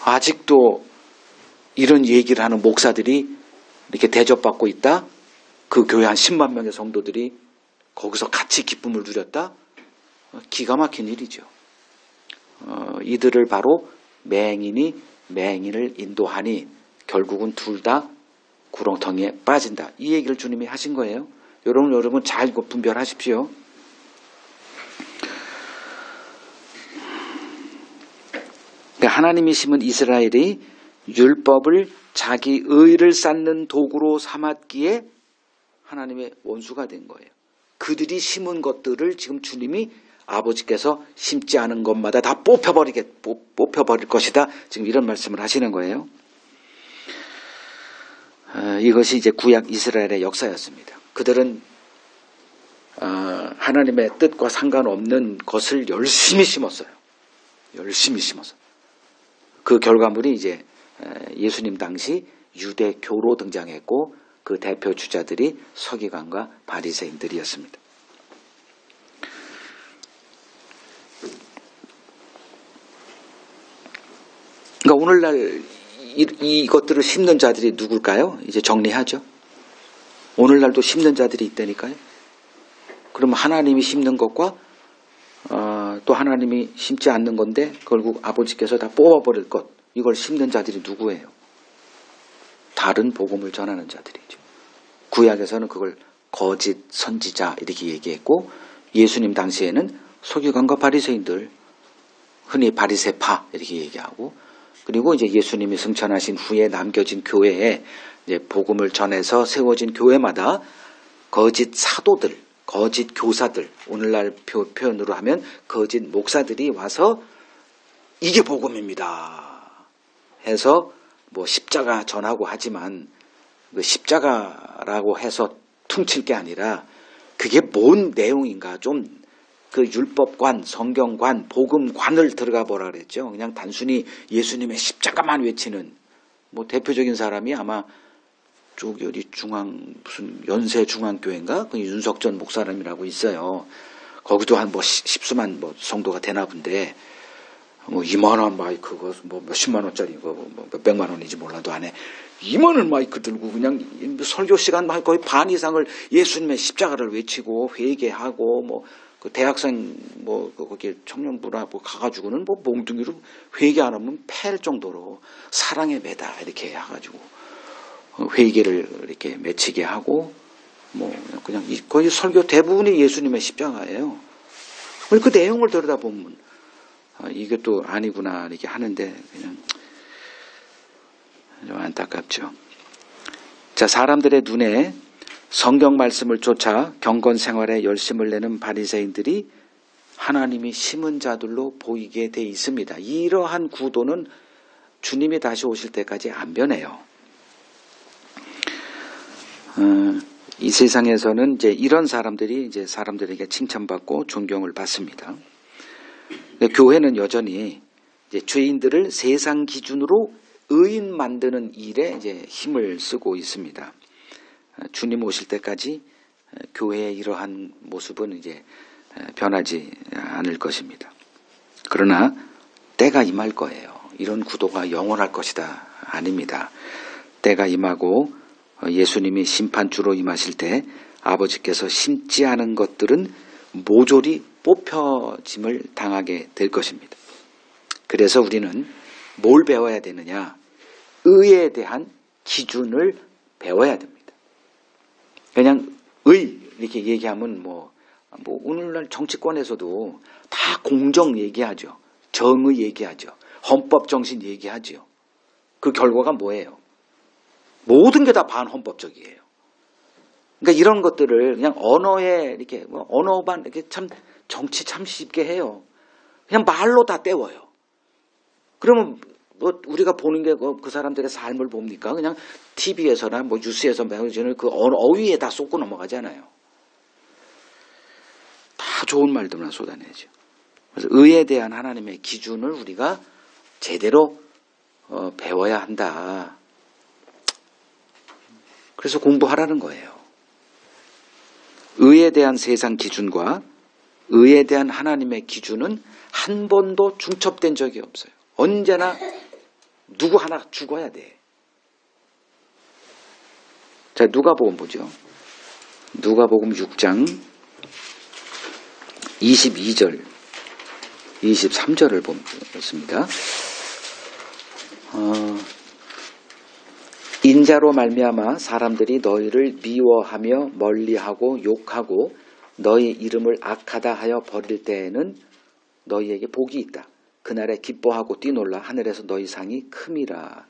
아직도 이런 얘기를 하는 목사들이 이렇게 대접받고 있다? 그 교회 한 10만 명의 성도들이 거기서 같이 기쁨을 누렸다? 기가 막힌 일이죠. 이들을 바로 맹인이 맹인을 인도하니 결국은 둘 다 구렁텅이에 빠진다. 이 얘기를 주님이 하신 거예요. 여러분 잘 분별하십시오. 하나님이 심은 이스라엘이 율법을 자기 의를 쌓는 도구로 삼았기에 하나님의 원수가 된 거예요. 그들이 심은 것들을 지금 주님이 아버지께서 심지 않은 것마다 다 뽑혀버릴 것이다. 지금 이런 말씀을 하시는 거예요. 이것이 이제 구약 이스라엘의 역사였습니다. 그들은 하나님의 뜻과 상관없는 것을 열심히 심었어요. 열심히 심었어요. 그 결과물이 이제 예수님 당시 유대교로 등장했고 그 대표 주자들이 서기관과 바리새인들이었습니다. 그러니까 오늘날 이것들을 심는 자들이 누굴까요? 이제 정리하죠. 오늘날도 심는 자들이 있다니까요. 그러면 하나님이 심는 것과 또 하나님이 심지 않는 건데 결국 아버지께서 다 뽑아버릴 것, 이걸 심는 자들이 누구예요? 다른 복음을 전하는 자들이죠. 구약에서는 그걸 거짓 선지자 이렇게 얘기했고 예수님 당시에는 서기관과 바리새인들, 흔히 바리새파 이렇게 얘기하고, 그리고 이제 예수님이 승천하신 후에 남겨진 교회에 이제 복음을 전해서 세워진 교회마다 거짓 사도들, 거짓 교사들, 오늘날 표현으로 하면 거짓 목사들이 와서 이게 복음입니다 해서 뭐 십자가 전하고 하지만 그 십자가라고 해서 퉁칠 게 아니라 그게 뭔 내용인가, 좀 그 율법관, 성경관, 복음관을 들어가 보라 그랬죠. 그냥 단순히 예수님의 십자가만 외치는 뭐 대표적인 사람이 아마 저기 어디 무슨 연세중앙교회인가? 그 윤석전 목사님이라고 있어요. 거기도 한 뭐 십수만 뭐 성도가 되나 본데, 뭐 2만 원 마이크, 뭐 몇십만 원짜리, 뭐 몇백만 원인지 몰라도 안에 2만 원 마이크 들고 그냥 설교 시간 거의 반 이상을 예수님의 십자가를 외치고 회개하고, 뭐 그 대학생 뭐 거기 청년부나 뭐 가가지고는 뭐 몽둥이로 회개 안 하면 패할 정도로 사랑에 매다 이렇게 해가지고 회개를 이렇게 맺히게 하고, 뭐 그냥 거의 설교 대부분이 예수님의 십자가예요. 그 내용을 들여다보면 이게 또 아니구나 이렇게 하는데 그냥 좀 안타깝죠. 자, 사람들의 눈에 성경 말씀을 쫓아 경건 생활에 열심을 내는 바리새인들이 하나님이 심은 자들로 보이게 돼 있습니다. 이러한 구도는 주님이 다시 오실 때까지 안 변해요. 이 세상에서는 이제 이런 사람들이 이제 사람들에게 칭찬받고 존경을 받습니다. 교회는 여전히 이제 죄인들을 세상 기준으로 의인 만드는 일에 이제 힘을 쓰고 있습니다. 주님 오실 때까지 교회의 이러한 모습은 이제 변하지 않을 것입니다. 그러나 때가 임할 거예요. 이런 구도가 영원할 것이다. 아닙니다. 때가 임하고 예수님이 심판주로 임하실 때 아버지께서 심지 않은 것들은 모조리 뽑혀짐을 당하게 될 것입니다. 그래서 우리는 뭘 배워야 되느냐? 의에 대한 기준을 배워야 됩니다. 그냥 의 이렇게 얘기하면 뭐 오늘날 정치권에서도 다 공정 얘기하죠. 정의 얘기하죠. 헌법 정신 얘기하죠. 그 결과가 뭐예요? 모든 게 다 반헌법적이에요. 그러니까 이런 것들을 그냥 언어에 이렇게 언어만 이렇게 참 정치 참 쉽게 해요. 그냥 말로 다 때워요. 그러면 뭐 우리가 보는 게 그 사람들의 삶을 봅니까? 그냥 TV에서나 뭐 뉴스에서 매거진을 그 어휘에 다 쏟고 넘어가잖아요. 다 좋은 말들만 쏟아내죠. 그래서 의에 대한 하나님의 기준을 우리가 제대로 배워야 한다. 그래서 공부하라는 거예요. 의에 대한 세상 기준과 의에 대한 하나님의 기준은 한 번도 중첩된 적이 없어요. 언제나 누구 하나 죽어야 돼. 자, 누가복음 보죠. 누가복음 6장 22절 23절을 보겠습니다. 인자로 말미암아 사람들이 너희를 미워하며 멀리하고 욕하고 너희 이름을 악하다 하여 버릴 때에는 너희에게 복이 있다. 그날에 기뻐하고 뛰놀라 하늘에서 너희 상이 큼이라.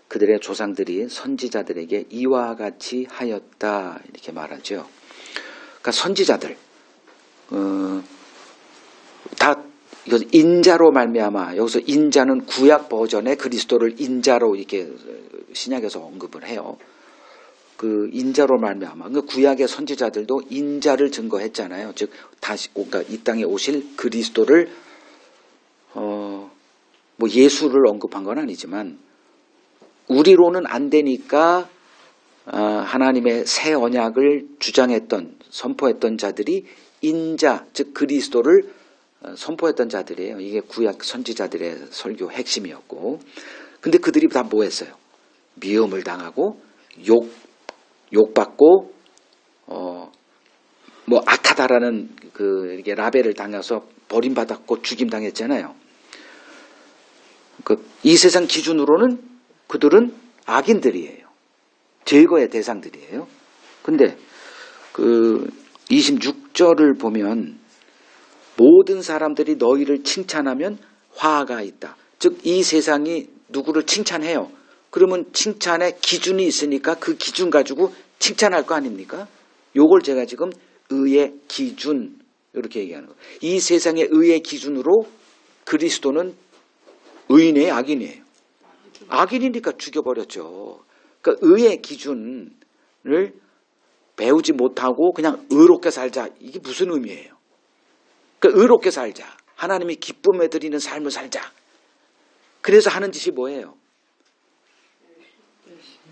그들의 조상들이 선지자들에게 이와 같이 하였다. 이렇게 말하죠. 그러니까 선지자들 다 이거 인자로 말미암아, 여기서 인자는 구약 버전의 그리스도를 인자로 이렇게 신약에서 언급을 해요. 그 인자로 말미암아, 그 구약의 선지자들도 인자를 증거했잖아요. 즉 다시 그러니까 이 땅에 오실 그리스도를 뭐 예수를 언급한 건 아니지만 우리로는 안 되니까 하나님의 새 언약을 주장했던 선포했던 자들이 인자 즉 그리스도를 선포했던 자들이에요. 이게 구약 선지자들의 설교 핵심이었고, 근데 그들이 다 뭐 했어요? 미움을 당하고 욕받고 뭐 악하다라는 그 이게 라벨을 당해서 버림받았고 죽임당했잖아요. 이 세상 기준으로는 그들은 악인들이에요. 제거의 대상들이에요. 근데 그 26절을 보면 모든 사람들이 너희를 칭찬하면 화가 있다. 즉 이 세상이 누구를 칭찬해요. 그러면 칭찬의 기준이 있으니까 그 기준 가지고 칭찬할 거 아닙니까? 요걸 제가 지금 의의 기준 이렇게 얘기하는 거예요. 이 세상의 의의 기준으로 그리스도는 의인이에요, 악인이에요? 악인이니까 죽여버렸죠. 그러니까 의의 기준을 배우지 못하고 그냥 의롭게 살자. 이게 무슨 의미예요? 그러니까 의롭게 살자. 하나님이 기쁨에 드리는 삶을 살자. 그래서 하는 짓이 뭐예요?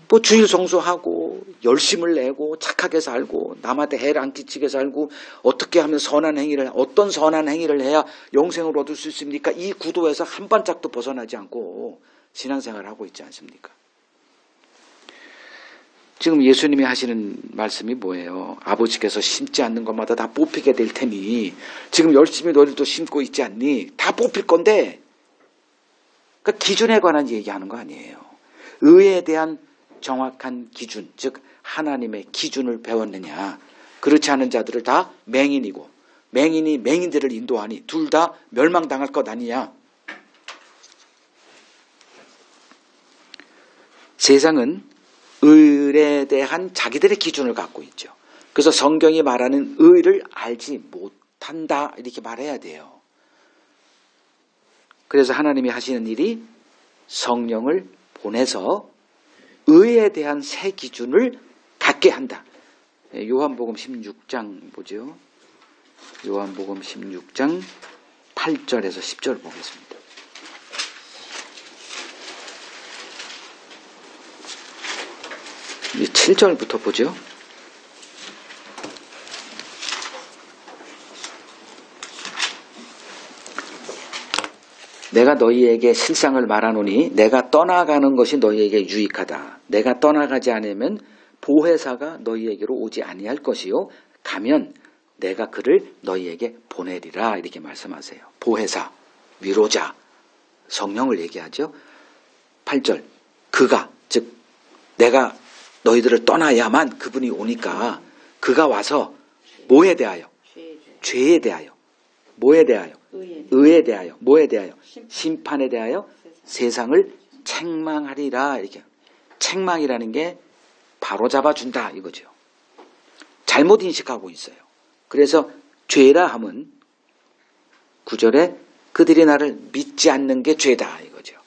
뭐 주일 성수하고 열심을 내고 착하게 살고 남한테 해를 안 끼치게 살고 어떻게 하면 어떤 선한 행위를 해야 영생을 얻을 수 있습니까? 이 구도에서 한 발짝도 벗어나지 않고 신앙생활을 하고 있지 않습니까? 지금 예수님이 하시는 말씀이 뭐예요? 아버지께서 심지 않는 것마다 다 뽑히게 될 테니 지금 열심히 너희들도 심고 있지 않니? 다 뽑힐 건데, 그러니까 기준에 관한 얘기하는 거 아니에요. 의에 대한 정확한 기준, 즉 하나님의 기준을 배웠느냐. 그렇지 않은 자들을 다 맹인이고 맹인이 맹인들을 인도하니 둘 다 멸망당할 것 아니냐. 세상은 의에 대한 자기들의 기준을 갖고 있죠. 그래서 성경이 말하는 의를 알지 못한다 이렇게 말해야 돼요. 그래서 하나님이 하시는 일이 성령을 보내서 의에 대한 새 기준을 갖게 한다. 요한복음 16장 보죠. 요한복음 16장 8절에서 10절 보겠습니다. 이제 7절부터 보죠. 내가 너희에게 실상을 말하노니 내가 떠나가는 것이 너희에게 유익하다. 내가 떠나가지 않으면 보혜사가 너희에게로 오지 아니할 것이요 가면 내가 그를 너희에게 보내리라. 이렇게 말씀하세요. 보혜사, 위로자, 성령을 얘기하죠. 8절 그가 즉 내가 너희들을 떠나야만 그분이 오니까 그가 와서 뭐에 대하여? 죄에 대하여. 뭐에 대하여? 의에 대하여. 뭐에 대하여? 심판에 대하여 세상을 책망하리라. 이렇게. 책망이라는 게 바로 잡아준다 이거죠. 잘못 인식하고 있어요. 그래서 죄라 함은 9절에 그들이 나를 믿지 않는 게 죄다 이거죠.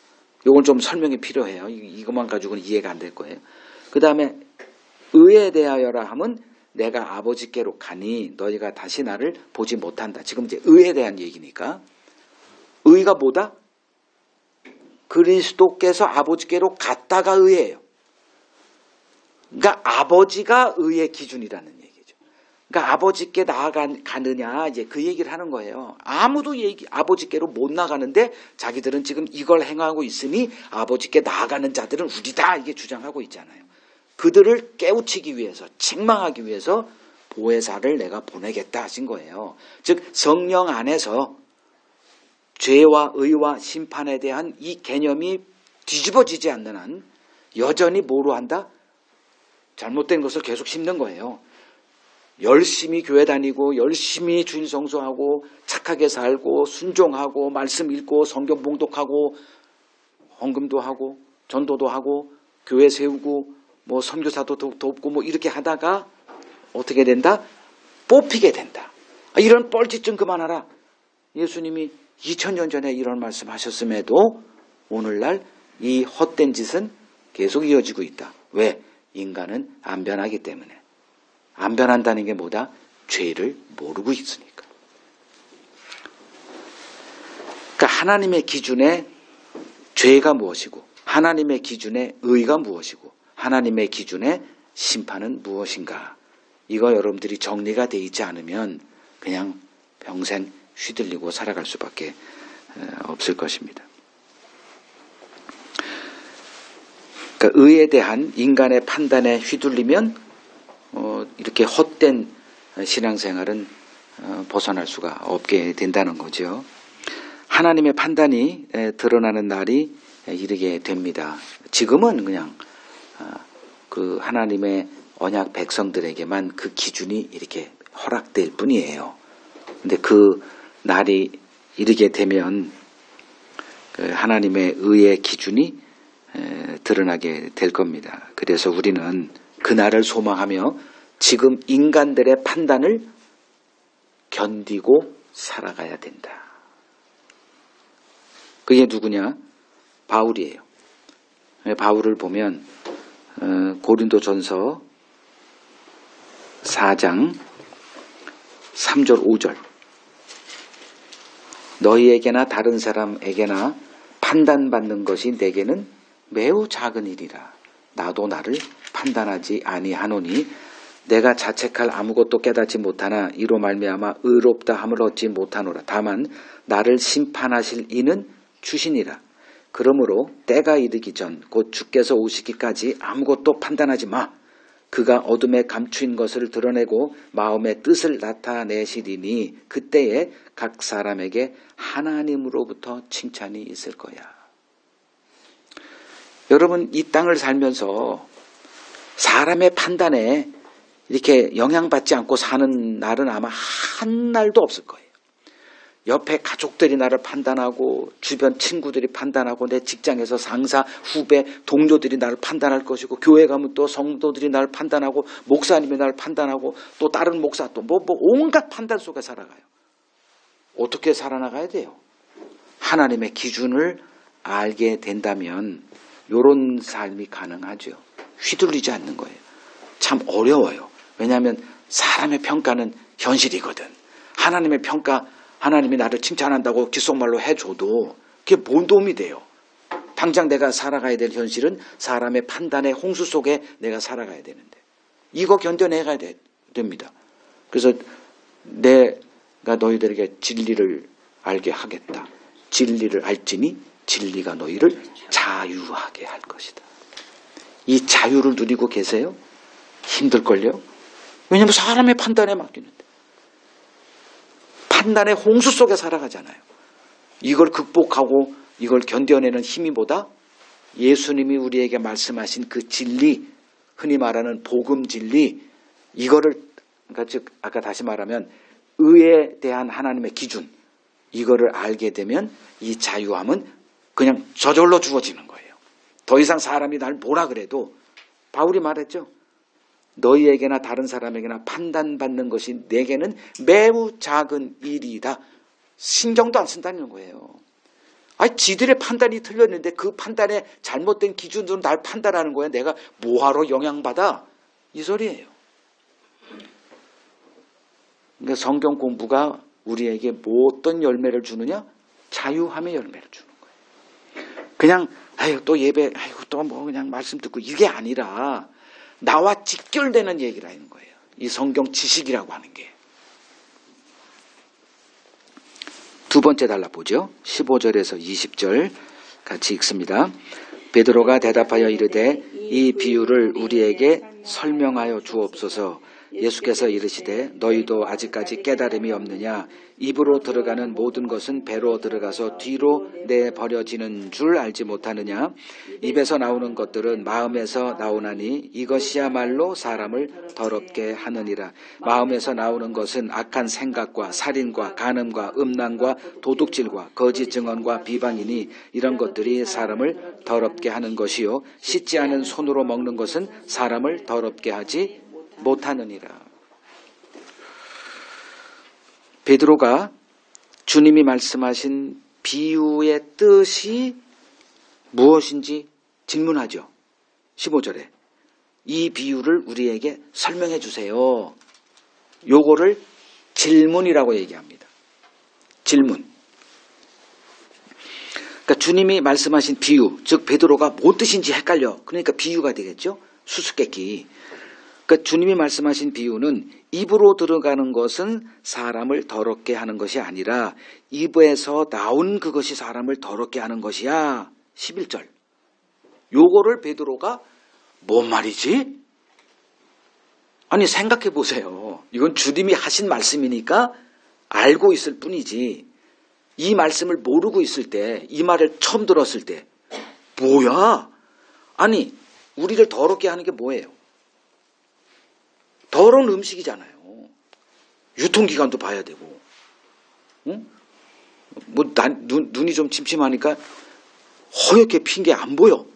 이건 좀 설명이 필요해요. 이것만 가지고는 이해가 안 될 거예요. 그 다음에 의에 대하여라 함은 내가 아버지께로 가니 너희가 다시 나를 보지 못한다. 지금 이제 의에 대한 얘기니까. 의가 뭐다? 그리스도께서 아버지께로 갔다가 의예요. 그러니까 아버지가 의의 기준이라는 얘기죠. 그러니까 아버지께 나아가느냐 이제 그 얘기를 하는 거예요. 아무도 아버지께로 못 나가는데 자기들은 지금 이걸 행하고 있으니 아버지께 나아가는 자들은 우리다 이게 주장하고 있잖아요. 그들을 깨우치기 위해서 책망하기 위해서 보혜사를 내가 보내겠다 하신 거예요. 즉 성령 안에서 죄와 의와 심판에 대한 이 개념이 뒤집어지지 않는 한 여전히 뭐로 한다? 잘못된 것을 계속 심는 거예요. 열심히 교회 다니고 열심히 주일 성수하고 착하게 살고 순종하고 말씀 읽고 성경 봉독하고 헌금도 하고 전도도 하고 교회 세우고 뭐 선교사도 돕고 뭐 이렇게 하다가 어떻게 된다? 뽑히게 된다. 이런 뻘짓 좀 그만하라. 예수님이 2000년 전에 이런 말씀하셨음에도 오늘날 이 헛된 짓은 계속 이어지고 있다. 왜? 인간은 안 변하기 때문에. 안 변한다는 게 뭐다? 죄를 모르고 있으니까. 그러니까 하나님의 기준에 죄가 무엇이고 하나님의 기준에 의가 무엇이고 하나님의 기준에 심판은 무엇인가. 이거 여러분들이 정리가 돼 있지 않으면 그냥 평생 휘둘리고 살아갈 수밖에 없을 것입니다. 그러니까 의에 대한 인간의 판단에 휘둘리면 이렇게 헛된 신앙생활은 벗어날 수가 없게 된다는 거죠. 하나님의 판단이 드러나는 날이 이르게 됩니다. 지금은 그냥 그 하나님의 언약 백성들에게만 그 기준이 이렇게 허락될 뿐이에요. 근데 그 날이 이르게 되면 그 하나님의 의의 기준이 드러나게 될 겁니다. 그래서 우리는 그날을 소망하며 지금 인간들의 판단을 견디고 살아가야 된다. 그게 누구냐? 바울이에요. 바울을 보면 고린도전서 4장 3절 5절 너희에게나 다른 사람에게나 판단받는 것이 내게는 매우 작은 일이라. 나도 나를 판단하지 아니하노니 내가 자책할 아무것도 깨닫지 못하나 이로 말미암아 의롭다 함을 얻지 못하노라. 다만 나를 심판하실 이는 주시니라. 그러므로 때가 이르기 전 곧 주께서 오시기까지 아무것도 판단하지 마. 그가 어둠에 감추인 것을 드러내고 마음의 뜻을 나타내시리니 그때에 각 사람에게 하나님으로부터 칭찬이 있을 거야. 여러분 이 땅을 살면서 사람의 판단에 이렇게 영향받지 않고 사는 날은 아마 한 날도 없을 거예요. 옆에 가족들이 나를 판단하고 주변 친구들이 판단하고 내 직장에서 상사, 후배, 동료들이 나를 판단할 것이고 교회 가면 또 성도들이 나를 판단하고 목사님이 나를 판단하고 또 다른 목사 또 뭐 온갖 판단 속에 살아가요. 어떻게 살아나가야 돼요? 하나님의 기준을 알게 된다면 이런 삶이 가능하죠. 휘둘리지 않는 거예요. 참 어려워요. 왜냐하면 사람의 평가는 현실이거든. 하나님의 평가, 하나님이 나를 칭찬한다고 귓속말로 해줘도 그게 뭔 도움이 돼요. 당장 내가 살아가야 될 현실은 사람의 판단의 홍수 속에 내가 살아가야 되는데 이거 견뎌내야 됩니다. 그래서 내가 너희들에게 진리를 알게 하겠다. 진리를 알지니 진리가 너희를 자유하게 할 것이다. 이 자유를 누리고 계세요? 힘들걸요? 왜냐하면 사람의 판단에 맡기는데. 판단의 홍수 속에 살아가잖아요. 이걸 극복하고 이걸 견뎌내는 힘이 보다 예수님이 우리에게 말씀하신 그 진리, 흔히 말하는 복음 진리, 이거를 그러니까 즉 아까 다시 말하면 의에 대한 하나님의 기준, 이거를 알게 되면 이 자유함은 그냥 저절로 주어지는 거예요. 더 이상 사람이 날 뭐라 그래도 바울이 말했죠. 너희에게나 다른 사람에게나 판단받는 것이 내게는 매우 작은 일이다. 신경도 안 쓴다는 거예요. 아니 지들의 판단이 틀렸는데 그 판단에 잘못된 기준으로 날 판단하는 거야. 내가 뭐하러 영향받아? 이 소리예요. 그러니까 성경 공부가 우리에게 뭐 어떤 열매를 주느냐? 자유함의 열매를 주는 거예요. 그냥 아유 또 예배, 아유 또 뭐 그냥 말씀 듣고 이게 아니라 나와 직결되는 얘기라는 거예요. 이 성경 지식이라고 하는 게. 두 번째 달라보죠. 15절에서 20절 같이 읽습니다. 베드로가 대답하여 이르되 이 비유를 우리에게 설명하여 주옵소서. 예수께서 이르시되 너희도 아직까지 깨달음이 없느냐. 입으로 들어가는 모든 것은 배로 들어가서 뒤로 내버려지는 줄 알지 못하느냐. 입에서 나오는 것들은 마음에서 나오나니 이것이야말로 사람을 더럽게 하느니라. 마음에서 나오는 것은 악한 생각과 살인과 간음과 음란과 도둑질과 거짓 증언과 비방이니 이런 것들이 사람을 더럽게 하는 것이요 씻지 않은 손으로 먹는 것은 사람을 더럽게 하지 못하느니라. 베드로가 주님이 말씀하신 비유의 뜻이 무엇인지 질문하죠. 15절에 이 비유를 우리에게 설명해 주세요. 요거를 질문이라고 얘기합니다. 질문. 그러니까 주님이 말씀하신 비유, 즉 베드로가 뭔 뜻인지 헷갈려. 그러니까 비유가 되겠죠. 수수께끼. 그러니까 주님이 말씀하신 비유는 입으로 들어가는 것은 사람을 더럽게 하는 것이 아니라 입에서 나온 그것이 사람을 더럽게 하는 것이야. 11절. 요거를 베드로가 뭔 말이지? 아니 생각해 보세요. 이건 주님이 하신 말씀이니까 알고 있을 뿐이지 이 말씀을 모르고 있을 때, 이 말을 처음 들었을 때 뭐야? 아니 우리를 더럽게 하는 게 뭐예요? 더러운 음식이잖아요. 유통기간도 봐야 되고. 응? 눈이 좀 침침하니까 허옇게 핀 게 안 보여.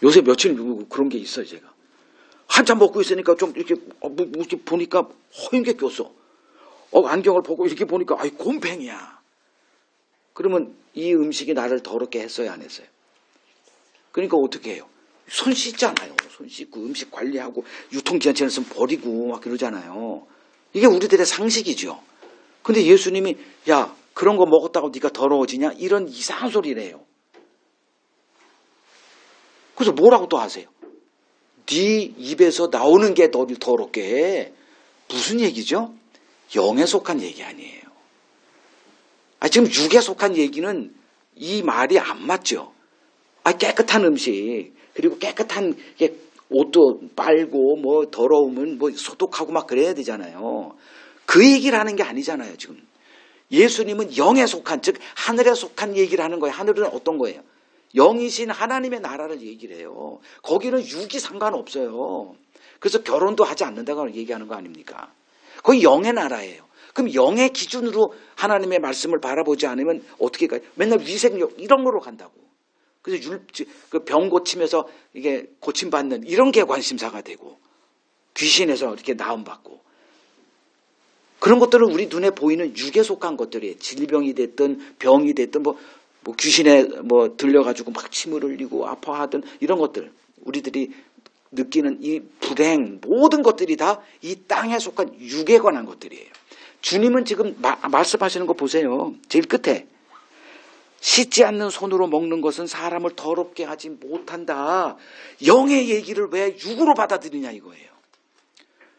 요새 며칠 그런 게 있어요, 제가. 한참 먹고 있으니까 좀 이렇게 보니까 허연 게 꼈어. 안경을 보고 이렇게 보니까 아이 곰팡이야. 그러면 이 음식이 나를 더럽게 했어요, 안 했어요? 그러니까 어떻게 해요? 손 씻잖아요. 손 씻고 음식 관리하고 유통기한 지났으면 버리고 막 그러잖아요. 이게 우리들의 상식이죠. 근데 예수님이 야 그런 거 먹었다고 네가 더러워지냐? 이런 이상한 소리래요. 그래서 뭐라고 또 하세요? 네 입에서 나오는 게 너를 더럽게 해. 무슨 얘기죠? 영에 속한 얘기 아니에요. 지금 육에 속한 얘기는 이 말이 안 맞죠. 깨끗한 음식 그리고 깨끗한 옷도 빨고 뭐 더러우면 뭐 소독하고 막 그래야 되잖아요. 그 얘기를 하는 게 아니잖아요. 지금 예수님은 영에 속한 즉 하늘에 속한 얘기를 하는 거예요. 하늘은 어떤 거예요? 영이신 하나님의 나라를 얘기를 해요. 거기는 육이 상관없어요. 그래서 결혼도 하지 않는다고 얘기하는 거 아닙니까? 거기 영의 나라예요. 그럼 영의 기준으로 하나님의 말씀을 바라보지 않으면 어떻게 가요? 맨날 위생력 이런 거로 간다고. 그래서 병 고치면서 이게 고침받는 이런 게 관심사가 되고 귀신에서 이렇게 나음받고 그런 것들은 우리 눈에 보이는 육에 속한 것들이에요. 질병이 됐든 병이 됐든 뭐 귀신에 들려가지고 막 침을 흘리고 아파하든 이런 것들 우리들이 느끼는 이 불행 모든 것들이 다 이 땅에 속한 육에 관한 것들이에요. 주님은 지금 말씀하시는 거 보세요. 제일 끝에 씻지 않는 손으로 먹는 것은 사람을 더럽게 하지 못한다. 영의 얘기를 왜 육으로 받아들이냐 이거예요.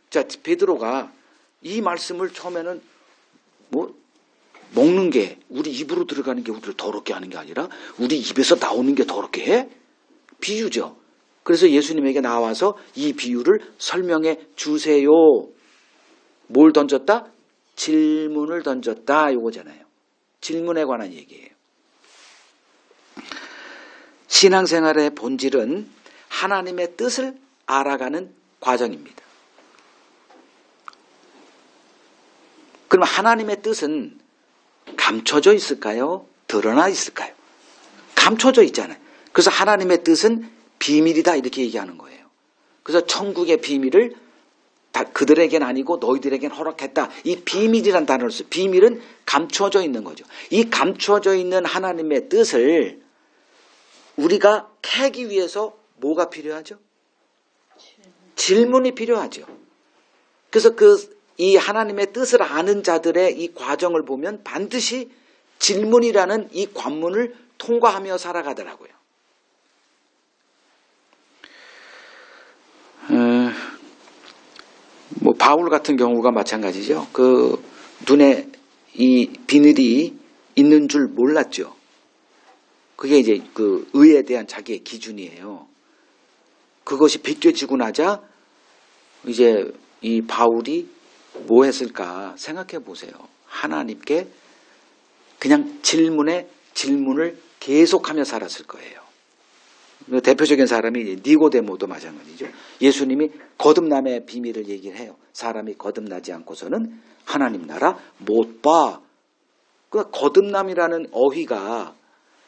자, 베드로가 이 말씀을 처음에는 먹는 게 우리 입으로 들어가는 게 우리를 더럽게 하는 게 아니라 우리 입에서 나오는 게 더럽게 해? 비유죠. 그래서 예수님에게 나와서 이 비유를 설명해 주세요. 뭘 던졌다? 질문을 던졌다 이거잖아요. 질문에 관한 얘기예요. 신앙생활의 본질은 하나님의 뜻을 알아가는 과정입니다. 그럼 하나님의 뜻은 감춰져 있을까요? 드러나 있을까요? 감춰져 있잖아요. 그래서 하나님의 뜻은 비밀이다 이렇게 얘기하는 거예요. 그래서 천국의 비밀을 다 그들에겐 아니고 너희들에겐 허락했다. 이 비밀이란 단어를 써요. 비밀은 감춰져 있는 거죠. 이 감춰져 있는 하나님의 뜻을 우리가 캐기 위해서 뭐가 필요하죠? 질문이 필요하죠. 그래서 이 하나님의 뜻을 아는 자들의 이 과정을 보면 반드시 질문이라는 이 관문을 통과하며 살아가더라고요. 바울 같은 경우가 마찬가지죠. 그 눈에 이 비늘이 있는 줄 몰랐죠. 그게 이제 그 의에 대한 자기의 기준이에요. 그것이 비껴지고 나자 이제 이 바울이 뭐 했을까 생각해 보세요. 하나님께 그냥 질문을 계속하며 살았을 거예요. 대표적인 사람이 니고데모도 마찬가지죠. 예수님이 거듭남의 비밀을 얘기를 해요. 사람이 거듭나지 않고서는 하나님 나라 못 봐. 그 거듭남이라는 어휘가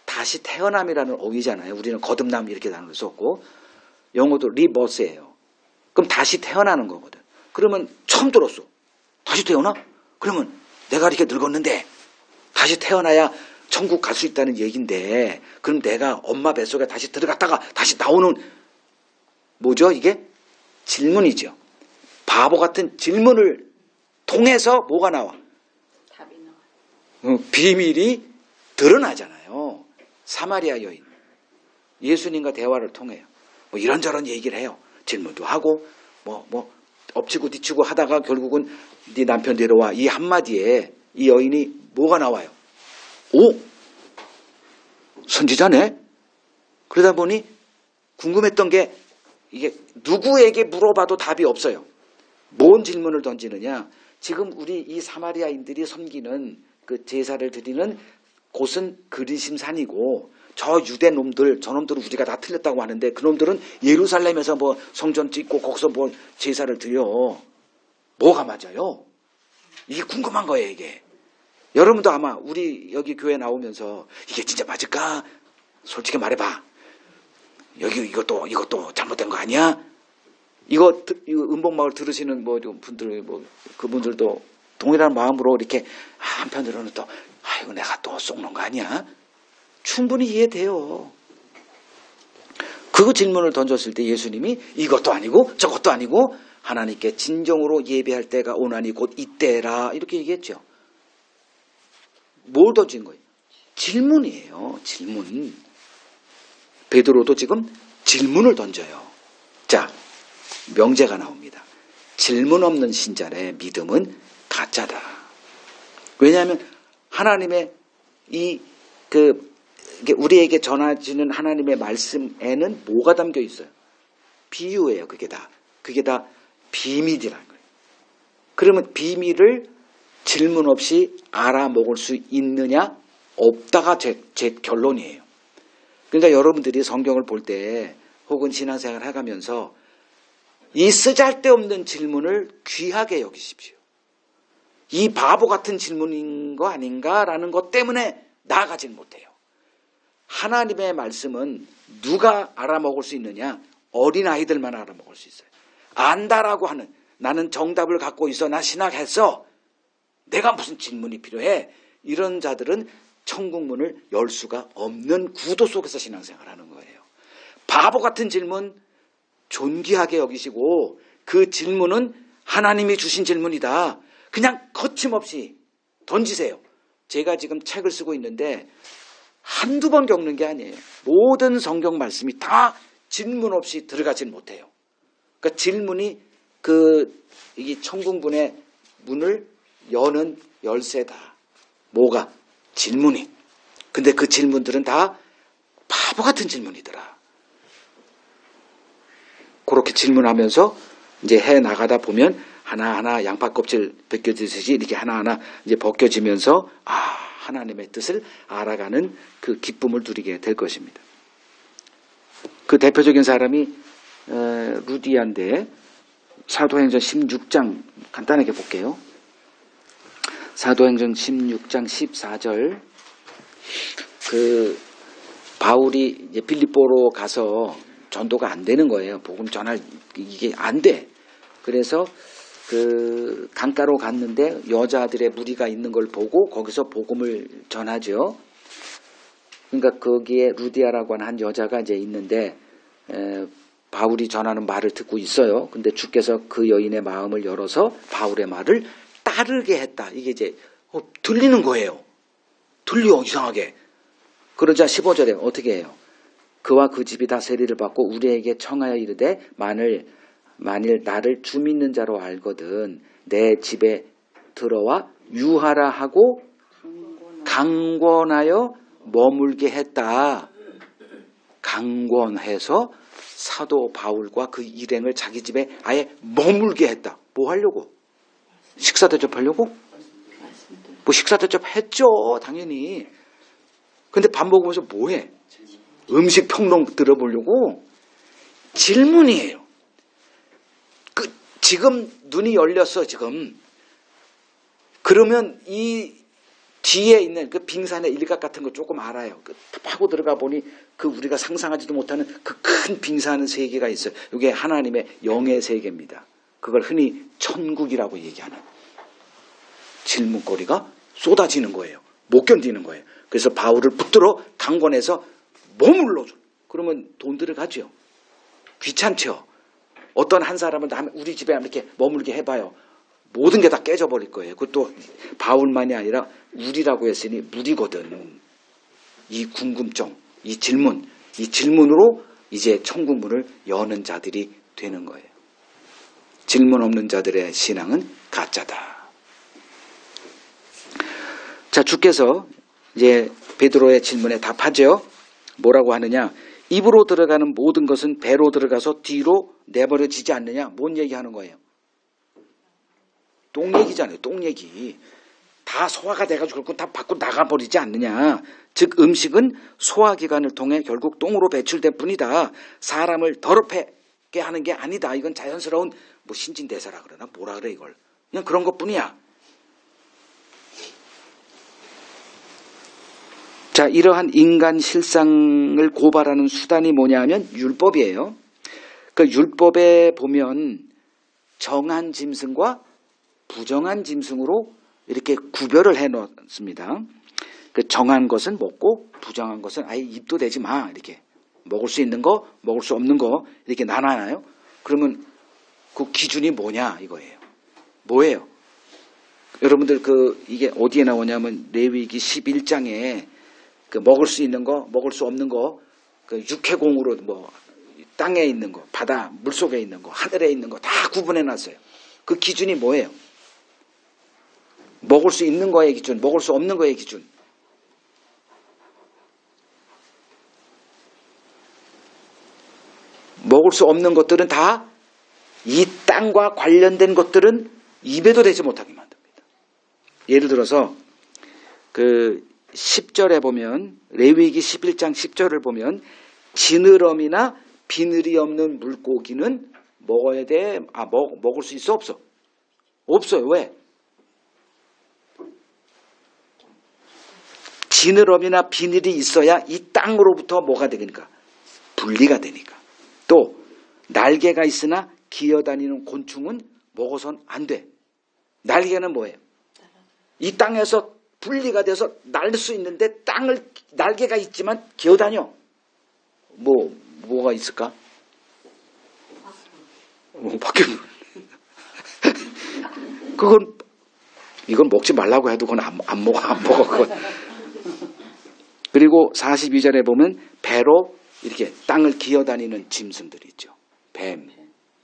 다시 태어남이라는 어휘잖아요. 우리는 거듭남 이렇게 단어를 썼고 영어도 리버스예요. 그럼 다시 태어나는 거거든. 그러면 처음 들었어. 다시 태어나? 그러면 내가 이렇게 늙었는데 다시 태어나야 천국 갈 수 있다는 얘기인데 그럼 내가 엄마 뱃속에 다시 들어갔다가 다시 나오는 뭐죠? 이게 질문이죠. 바보 같은 질문을 통해서 뭐가 나와? 답이 나와. 비밀이 드러나잖아요. 사마리아 여인 예수님과 대화를 통해요. 뭐 이런저런 얘기를 해요. 질문도 하고 뭐 엎치고 뒤치고 하다가 결국은 네 남편 데려와 이 한마디에 이 여인이 뭐가 나와요? 오! 선지자네? 그러다 보니 궁금했던 게 이게 누구에게 물어봐도 답이 없어요. 뭔 질문을 던지느냐? 지금 우리 이 사마리아인들이 섬기는 그 제사를 드리는 곳은 그리심산이고 저 유대 놈들, 저놈들은 우리가 다 틀렸다고 하는데 그놈들은 예루살렘에서 뭐 성전 짓고 거기서 뭐 제사를 드려. 뭐가 맞아요? 이게 궁금한 거예요, 이게. 여러분도 아마 우리 여기 교회 나오면서 이게 진짜 맞을까? 솔직히 말해봐. 여기 이것도 잘못된 거 아니야? 이거 은복마을 들으시는 뭐 분들 뭐 그분들도 동일한 마음으로 이렇게 한편으로는 또 이거 내가 또 속는 거 아니야? 충분히 이해돼요. 그 질문을 던졌을 때 예수님이 이것도 아니고 저것도 아니고 하나님께 진정으로 예배할 때가 오나니 곧 이때라 이렇게 얘기했죠. 뭘 던진 거예요? 질문이에요. 질문. 베드로도 지금 질문을 던져요. 자, 명제가 나옵니다. 질문 없는 신자의 믿음은 가짜다. 왜냐하면 하나님의 우리에게 전해지는 하나님의 말씀에는 뭐가 담겨 있어요? 비유예요. 그게 다 비밀이라는 거예요. 그러면 비밀을 질문 없이 알아먹을 수 있느냐? 없다가 제 결론이에요. 그러니까 여러분들이 성경을 볼 때 혹은 신앙생활을 해가면서 이 쓰잘데없는 질문을 귀하게 여기십시오. 이 바보 같은 질문인 거 아닌가라는 것 때문에 나아가질 못해요. 하나님의 말씀은 누가 알아먹을 수 있느냐? 어린아이들만 알아먹을 수 있어요. 안다라고 하는 나는 정답을 갖고 있어. 나 신학했어. 내가 무슨 질문이 필요해? 이런 자들은 천국문을 열 수가 없는 구도 속에서 신앙생활하는 거예요. 바보 같은 질문 존귀하게 여기시고 그 질문은 하나님이 주신 질문이다. 그냥 거침없이 던지세요. 제가 지금 책을 쓰고 있는데 한두 번 겪는 게 아니에요. 모든 성경 말씀이 다 질문 없이 들어가진 못해요. 그러니까 질문이 이 천국문의 문을 여는 열쇠다. 뭐가? 질문이. 근데 그 질문들은 다 바보 같은 질문이더라. 그렇게 질문하면서 이제 해 나가다 보면 하나하나 양파 껍질 벗겨지듯이 이렇게 하나하나 이제 벗겨지면서 하나님의 뜻을 알아가는 그 기쁨을 누리게 될 것입니다. 그 대표적인 사람이 루디아인데 사도행전 16장 간단하게 볼게요. 사도행전 16장 14절 바울이 이제 빌립보로 가서 전도가 안 되는 거예요. 복음 전할 이게 안 돼. 그래서 강가로 갔는데 여자들의 무리가 있는 걸 보고 거기서 복음을 전하죠. 그러니까 거기에 루디아라고 하는 한 여자가 이제 있는데 바울이 전하는 말을 듣고 있어요. 근데 주께서 그 여인의 마음을 열어서 바울의 말을 따르게 했다. 이게 이제 들리는 거예요. 들려 이상하게. 그러자 15절에 어떻게 해요? 그와 그 집이 다 세리를 받고 우리에게 청하여 이르되 만일 만일 나를 주 믿는 자로 알거든 내 집에 들어와 유하라 하고 강권하여 머물게 했다. 강권해서 사도 바울과 그 일행을 자기 집에 아예 머물게 했다. 뭐 하려고? 식사 대접하려고? 뭐 식사 대접했죠. 당연히. 근데 밥 먹으면서 뭐해? 음식 평론 들어보려고? 질문이에요. 지금 눈이 열렸어 지금. 그러면 이 뒤에 있는 그 빙산의 일각 같은 거 조금 알아요. 파고 들어가 보니 그 우리가 상상하지도 못하는 그 큰 빙산 세계가 있어요. 이게 하나님의 영의 세계입니다. 그걸 흔히 천국이라고 얘기하는 질문거리가 쏟아지는 거예요. 못 견디는 거예요. 그래서 바울을 붙들어 강권해서 머물러줘. 그러면 돈 들어가죠. 귀찮죠. 어떤 한 사람은 우리 집에 이렇게 머물게 해봐요. 모든 게 다 깨져버릴 거예요. 그것도 바울만이 아니라 우리라고 했으니 무리거든. 이 궁금증, 이 질문으로 이제 천국 문을 여는 자들이 되는 거예요. 질문 없는 자들의 신앙은 가짜다. 자, 주께서 이제 베드로의 질문에 답하죠. 뭐라고 하느냐? 입으로 들어가는 모든 것은 배로 들어가서 뒤로 내버려지지 않느냐? 뭔 얘기하는 거예요? 똥 얘기잖아요. 똥 얘기. 다 소화가 돼가지고 그걸 다 밖으로 나가버리지 않느냐. 즉 음식은 소화기관을 통해 결국 똥으로 배출될 뿐이다. 사람을 더럽게 하는 게 아니다. 이건 자연스러운 뭐 신진대사라 그러나 뭐라 그래 이걸. 그냥 그런 것뿐이야. 자, 이러한 인간 실상을 고발하는 수단이 뭐냐 하면 율법이에요. 그 율법에 보면 정한 짐승과 부정한 짐승으로 이렇게 구별을 해 놓습니다. 그 정한 것은 먹고 부정한 것은 아예 입도 대지 마. 이렇게 먹을 수 있는 거, 먹을 수 없는 거 이렇게 나눠요. 그러면 그 기준이 뭐냐 이거예요. 뭐예요? 여러분들 이게 어디에 나오냐면 레위기 11장에 그 먹을 수 있는 거, 먹을 수 없는 거, 그 육해공으로 뭐 땅에 있는 거, 바다 물속에 있는 거, 하늘에 있는 거 다 구분해 놨어요. 그 기준이 뭐예요? 먹을 수 있는 거의 기준, 먹을 수 없는 거의 기준. 먹을 수 없는 것들은 다 이 땅과 관련된 것들은 입에도 대지 못하게 만듭니다. 예를 들어서 그 10절에 보면 레위기 11장 10절을 보면 지느러미나 비늘이 없는 물고기는 먹어야 돼. 먹을 수 있어 없어? 없어요. 왜? 지느러미나 비늘이 있어야 이 땅으로부터 뭐가 되니까? 분리가 되니까. 또 날개가 있으나 기어다니는 곤충은 먹어서는 안 돼. 날개는 뭐예요? 이 땅에서 분리가 돼서 날 수 있는데 날개가 있지만 기어다녀. 뭐가 있을까? 밖에 이건 먹지 말라고 해도 그건 안 먹어 그건. 그리고 42절에 보면 배로 이렇게 땅을 기어다니는 짐승들이 있죠. 뱀,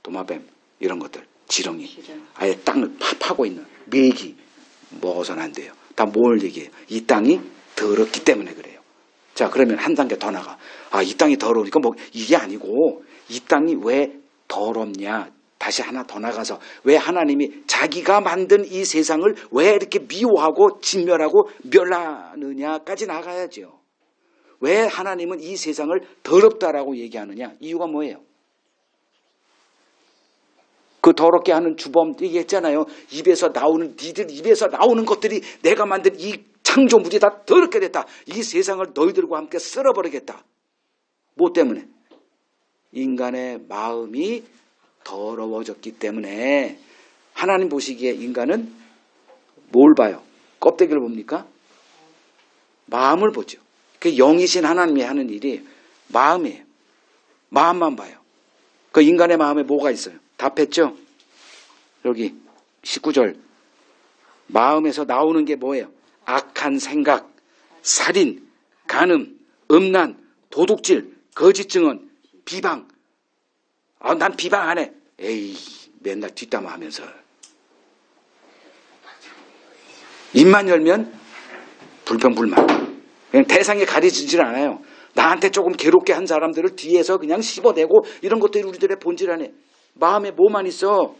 도마뱀 이런 것들, 지렁이, 아예 땅을 파고 있는 메기 먹어서는 안 돼요. 다 뭘 얘기해요? 이 땅이 더럽기 때문에 그래요. 자, 그러면 한 단계 더 나가. 이 땅이 더러우니까 이게 아니고 이 땅이 왜 더럽냐? 다시 하나 더 나가서 왜 하나님이 자기가 만든 이 세상을 왜 이렇게 미워하고 진멸하고 멸하느냐까지 나가야죠. 왜 하나님은 이 세상을 더럽다라고 얘기하느냐? 이유가 뭐예요? 그 더럽게 하는 주범 얘기했잖아요. 니들 입에서 나오는 것들이 내가 만든 이 창조물이 다 더럽게 됐다. 이 세상을 너희들과 함께 쓸어버리겠다. 뭐 때문에? 인간의 마음이 더러워졌기 때문에. 하나님 보시기에 인간은 뭘 봐요? 껍데기를 봅니까? 마음을 보죠. 그 영이신 하나님이 하는 일이 마음이에요. 마음만 봐요. 그 인간의 마음에 뭐가 있어요? 답했죠? 여기 19절. 마음에서 나오는 게 뭐예요? 악한 생각, 살인, 간음, 음란, 도둑질, 거짓 증언, 비방. 난 비방 안 해. 에이 맨날 뒷담화하면서 입만 열면 불평불만. 그냥 대상에 가려지질 않아요. 나한테 조금 괴롭게 한 사람들을 뒤에서 그냥 씹어대고 이런 것들이 우리들의 본질 안에 마음에 뭐만 있어?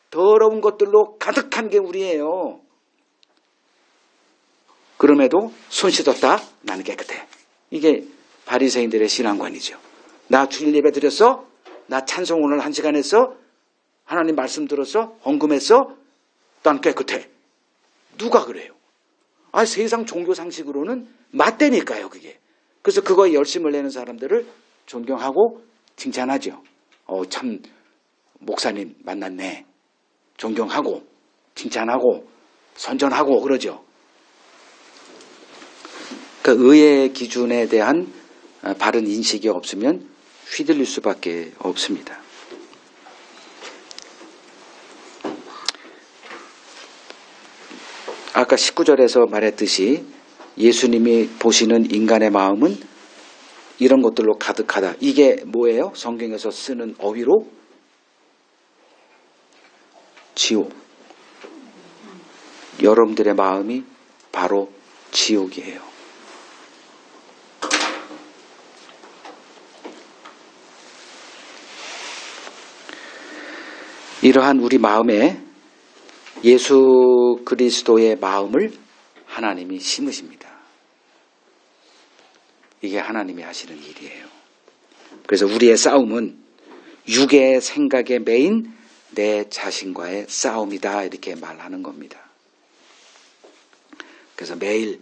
더러운 것들로 가득한 게 우리예요. 그럼에도 손 씻었다? 나는 깨끗해. 이게 바리새인들의 신앙관이죠. 나 주일 예배 드렸어? 나 찬송 오늘 1시간 했어? 하나님 말씀 들었어? 헌금했어? 난 깨끗해. 누가 그래요? 세상 종교 상식으로는 맞대니까요, 그게. 그래서 그거에 열심을 내는 사람들을 존경하고 칭찬하죠. 참 목사님 만났네. 존경하고 칭찬하고 선전하고 그러죠. 그 의의 기준에 대한 바른 인식이 없으면 휘둘릴 수밖에 없습니다. 아까 19절에서 말했듯이 예수님이 보시는 인간의 마음은 이런 것들로 가득하다. 이게 뭐예요? 성경에서 쓰는 어휘로 지옥. 여러분들의 마음이 바로 지옥이에요. 이러한 우리 마음에 예수 그리스도의 마음을 하나님이 심으십니다. 이게 하나님이 하시는 일이에요. 그래서 우리의 싸움은 육의 생각에 매인 내 자신과의 싸움이다 이렇게 말하는 겁니다. 그래서 매일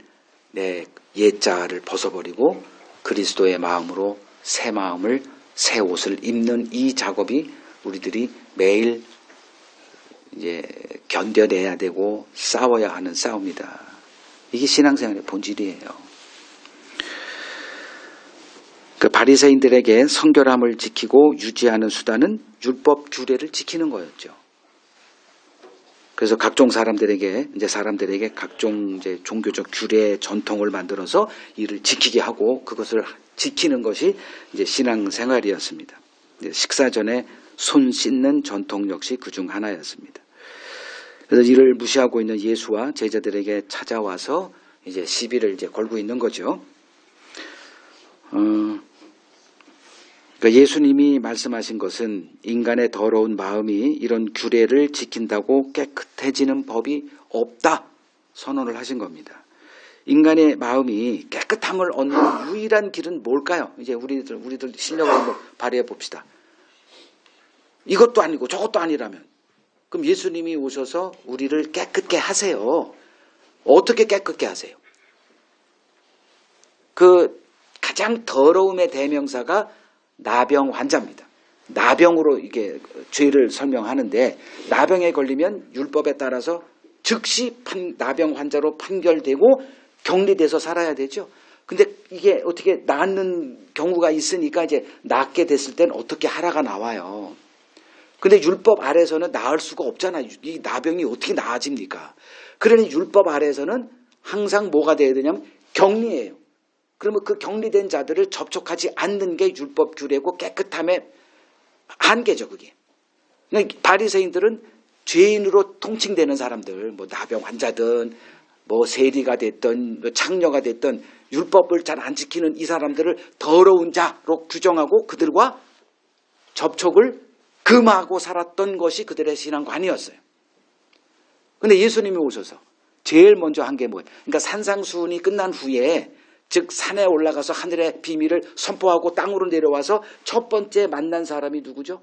내 옛자를 벗어버리고 그리스도의 마음으로 새 마음을 새 옷을 입는 이 작업이 우리들이 매일 이제 견뎌내야 되고 싸워야 하는 싸움이다. 이게 신앙생활의 본질이에요. 그 바리새인들에게 성결함을 지키고 유지하는 수단은 율법 규례를 지키는 거였죠. 그래서 각종 사람들에게 각종 이제 종교적 규례 전통을 만들어서 이를 지키게 하고 그것을 지키는 것이 이제 신앙생활이었습니다. 식사 전에 손 씻는 전통 역시 그중 하나였습니다. 그래서 이를 무시하고 있는 예수와 제자들에게 찾아와서 이제 시비를 이제 걸고 있는 거죠. 그러니까 예수님이 말씀하신 것은 인간의 더러운 마음이 이런 규례를 지킨다고 깨끗해지는 법이 없다 선언을 하신 겁니다. 인간의 마음이 깨끗함을 얻는 유일한 길은 뭘까요? 이제 우리들 실력을 한번 발휘해 봅시다. 이것도 아니고 저것도 아니라면 그럼 예수님이 오셔서 우리를 깨끗게 하세요. 어떻게 깨끗게 하세요? 그 가장 더러움의 대명사가 나병 환자입니다. 나병으로 이게 죄를 설명하는데 나병에 걸리면 율법에 따라서 즉시 나병 환자로 판결되고 격리돼서 살아야 되죠. 근데 이게 어떻게 낫는 경우가 있으니까 이제 낫게 됐을 땐 어떻게 하라가 나와요. 근데 율법 아래서는 나을 수가 없잖아요. 이 나병이 어떻게 나아집니까? 그러니 율법 아래서는 항상 뭐가 돼야 되냐면 격리예요. 그러면 그 격리된 자들을 접촉하지 않는 게 율법 규례고 깨끗함의 한계죠, 그게. 그러니까 바리새인들은 죄인으로 통칭되는 사람들, 뭐 나병 환자든, 뭐 세리가 됐든, 뭐 창녀가 됐든 율법을 잘 안 지키는 이 사람들을 더러운 자로 규정하고 그들과 접촉을 금하고 살았던 것이 그들의 신앙관이었어요. 그런데 예수님이 오셔서 제일 먼저 한 게 뭐예요? 그러니까 산상수훈이 끝난 후에 즉 산에 올라가서 하늘의 비밀을 선포하고 땅으로 내려와서 첫 번째 만난 사람이 누구죠?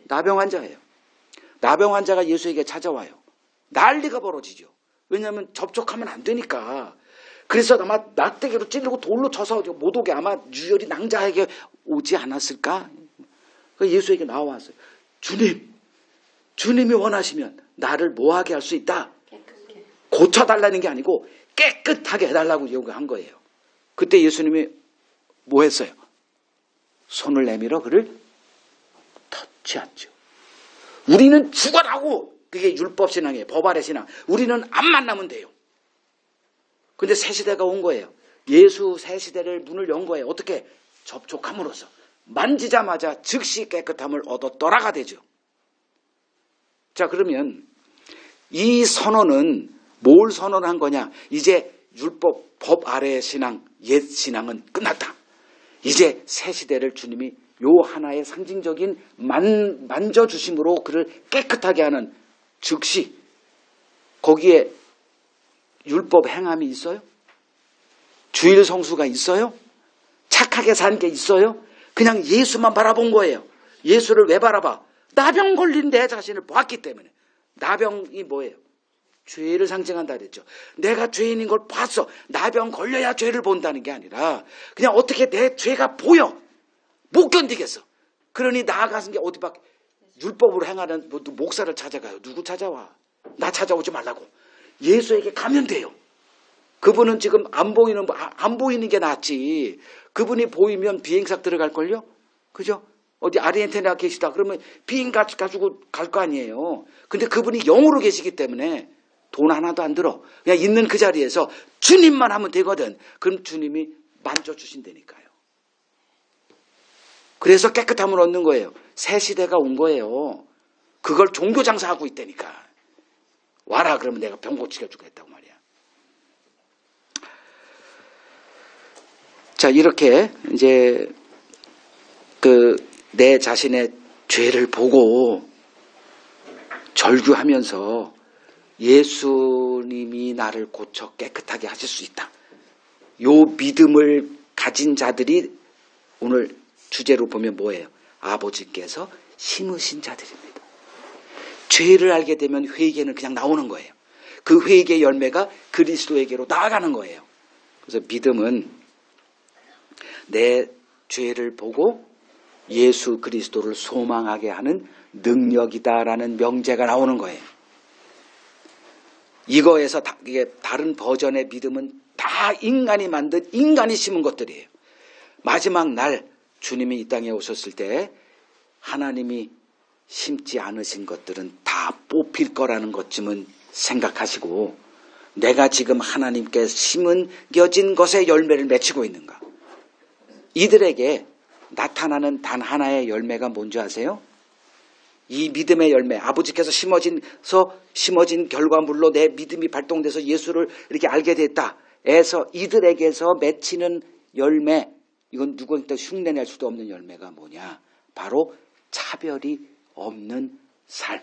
나병 환자예요. 나병 환자가 예수에게 찾아와요. 난리가 벌어지죠. 왜냐하면 접촉하면 안 되니까. 그래서 아마 낙대기로 찌르고 돌로 쳐서 못 오게 아마 유혈이 낭자에게 오지 않았을까? 예수에게 나와왔어요. 주님이 원하시면 나를 뭐하게 할 수 있다? 고쳐달라는 게 아니고 깨끗하게 해달라고 요구한 거예요. 그때 예수님이 뭐 했어요? 손을 내밀어 그를 터치했죠. 우리는 죽어라고 그게 율법 신앙이에요. 법 아래 신앙. 우리는 안 만나면 돼요. 근데 새 시대가 온 거예요. 예수 새 시대를 문을 연 거예요. 어떻게? 접촉함으로써. 만지자마자 즉시 깨끗함을 얻었더라가 되죠. 자, 그러면 이 선언은 뭘 선언한 거냐? 이제 율법, 법 아래의 신앙, 옛 신앙은 끝났다. 이제 새 시대를 주님이 요 하나의 상징적인 만져주심으로 그를 깨끗하게 하는 즉시 거기에 율법 행함이 있어요? 주일 성수가 있어요? 착하게 산 게 있어요? 그냥 예수만 바라본 거예요. 예수를 왜 바라봐? 나병 걸린 내 자신을 보았기 때문에. 나병이 뭐예요? 죄를 상징한다 그랬죠. 내가 죄인인 걸 봤어. 나병 걸려야 죄를 본다는 게 아니라 그냥 어떻게 내 죄가 보여. 못 견디겠어. 그러니 나아가는 게 어디 밖에 율법으로 행하는 목사를 찾아가요. 누구 찾아와? 나 찾아오지 말라고. 예수에게 가면 돼요. 그분은 지금 안 보이는 게 낫지. 그분이 보이면 비행사 들어갈걸요? 그죠? 어디 아르헨티나 계시다. 그러면 비행 가지고 갈 거 아니에요. 근데 그분이 영으로 계시기 때문에 돈 하나도 안 들어. 그냥 있는 그 자리에서 주님만 하면 되거든. 그럼 주님이 만져주신다니까요. 그래서 깨끗함을 얻는 거예요. 새 시대가 온 거예요. 그걸 종교 장사하고 있다니까. 와라 그러면 내가 병 고치게 주겠다고 말이야. 자, 이렇게 이제 내 자신의 죄를 보고 절규하면서 예수님이 나를 고쳐 깨끗하게 하실 수 있다. 요 믿음을 가진 자들이 오늘 주제로 보면 뭐예요? 아버지께서 심으신 자들입니다. 죄를 알게 되면 회개는 그냥 나오는 거예요. 그 회개의 열매가 그리스도에게로 나아가는 거예요. 그래서 믿음은 내 죄를 보고 예수 그리스도를 소망하게 하는 능력이다라는 명제가 나오는 거예요. 이거에서 이게 다른 버전의 믿음은 다 인간이 만든 인간이 심은 것들이에요. 마지막 날 주님이 이 땅에 오셨을 때 하나님이 심지 않으신 것들은 다 뽑힐 거라는 것쯤은 생각하시고 내가 지금 하나님께 심겨진 것의 열매를 맺히고 있는가? 이들에게 나타나는 단 하나의 열매가 뭔지 아세요? 이 믿음의 열매, 아버지께서 심어진 결과물로 내 믿음이 발동돼서 예수를 이렇게 알게 됐다. 해서 이들에게서 맺히는 열매, 이건 누구한테 흉내낼 수도 없는 열매가 뭐냐? 바로 차별이 없는 삶.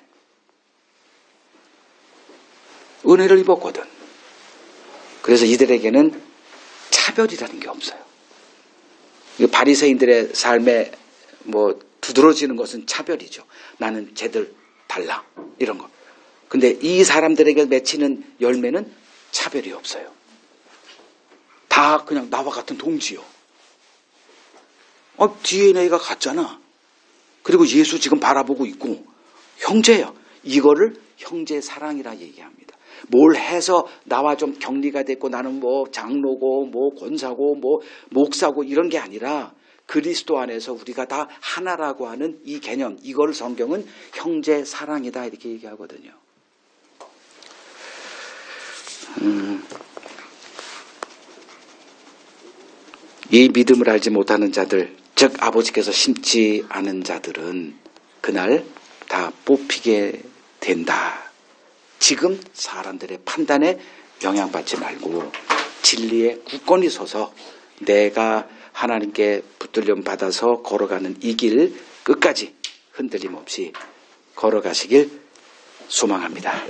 은혜를 입었거든. 그래서 이들에게는 차별이라는 게 없어요. 바리새인들의 삶에 두드러지는 것은 차별이죠. 나는 쟤들 달라. 이런 거. 근데 이 사람들에게 맺히는 열매는 차별이 없어요. 다 그냥 나와 같은 동지요. DNA가 같잖아. 그리고 예수 지금 바라보고 있고 형제예요. 이거를 형제 사랑이라 얘기합니다. 뭘 해서 나와 좀 격리가 됐고 나는 장로고 권사고 목사고 이런 게 아니라 그리스도 안에서 우리가 다 하나라고 하는 이 개념, 이걸 성경은 형제 사랑이다 이렇게 얘기하거든요. 이 믿음을 알지 못하는 자들, 즉 아버지께서 심지 않은 자들은 그날 다 뽑히게 된다. 지금 사람들의 판단에 영향받지 말고 진리에 굳건히 서서 내가 하나님께 붙들림 받아서 걸어가는 이 길 끝까지 흔들림 없이 걸어가시길 소망합니다.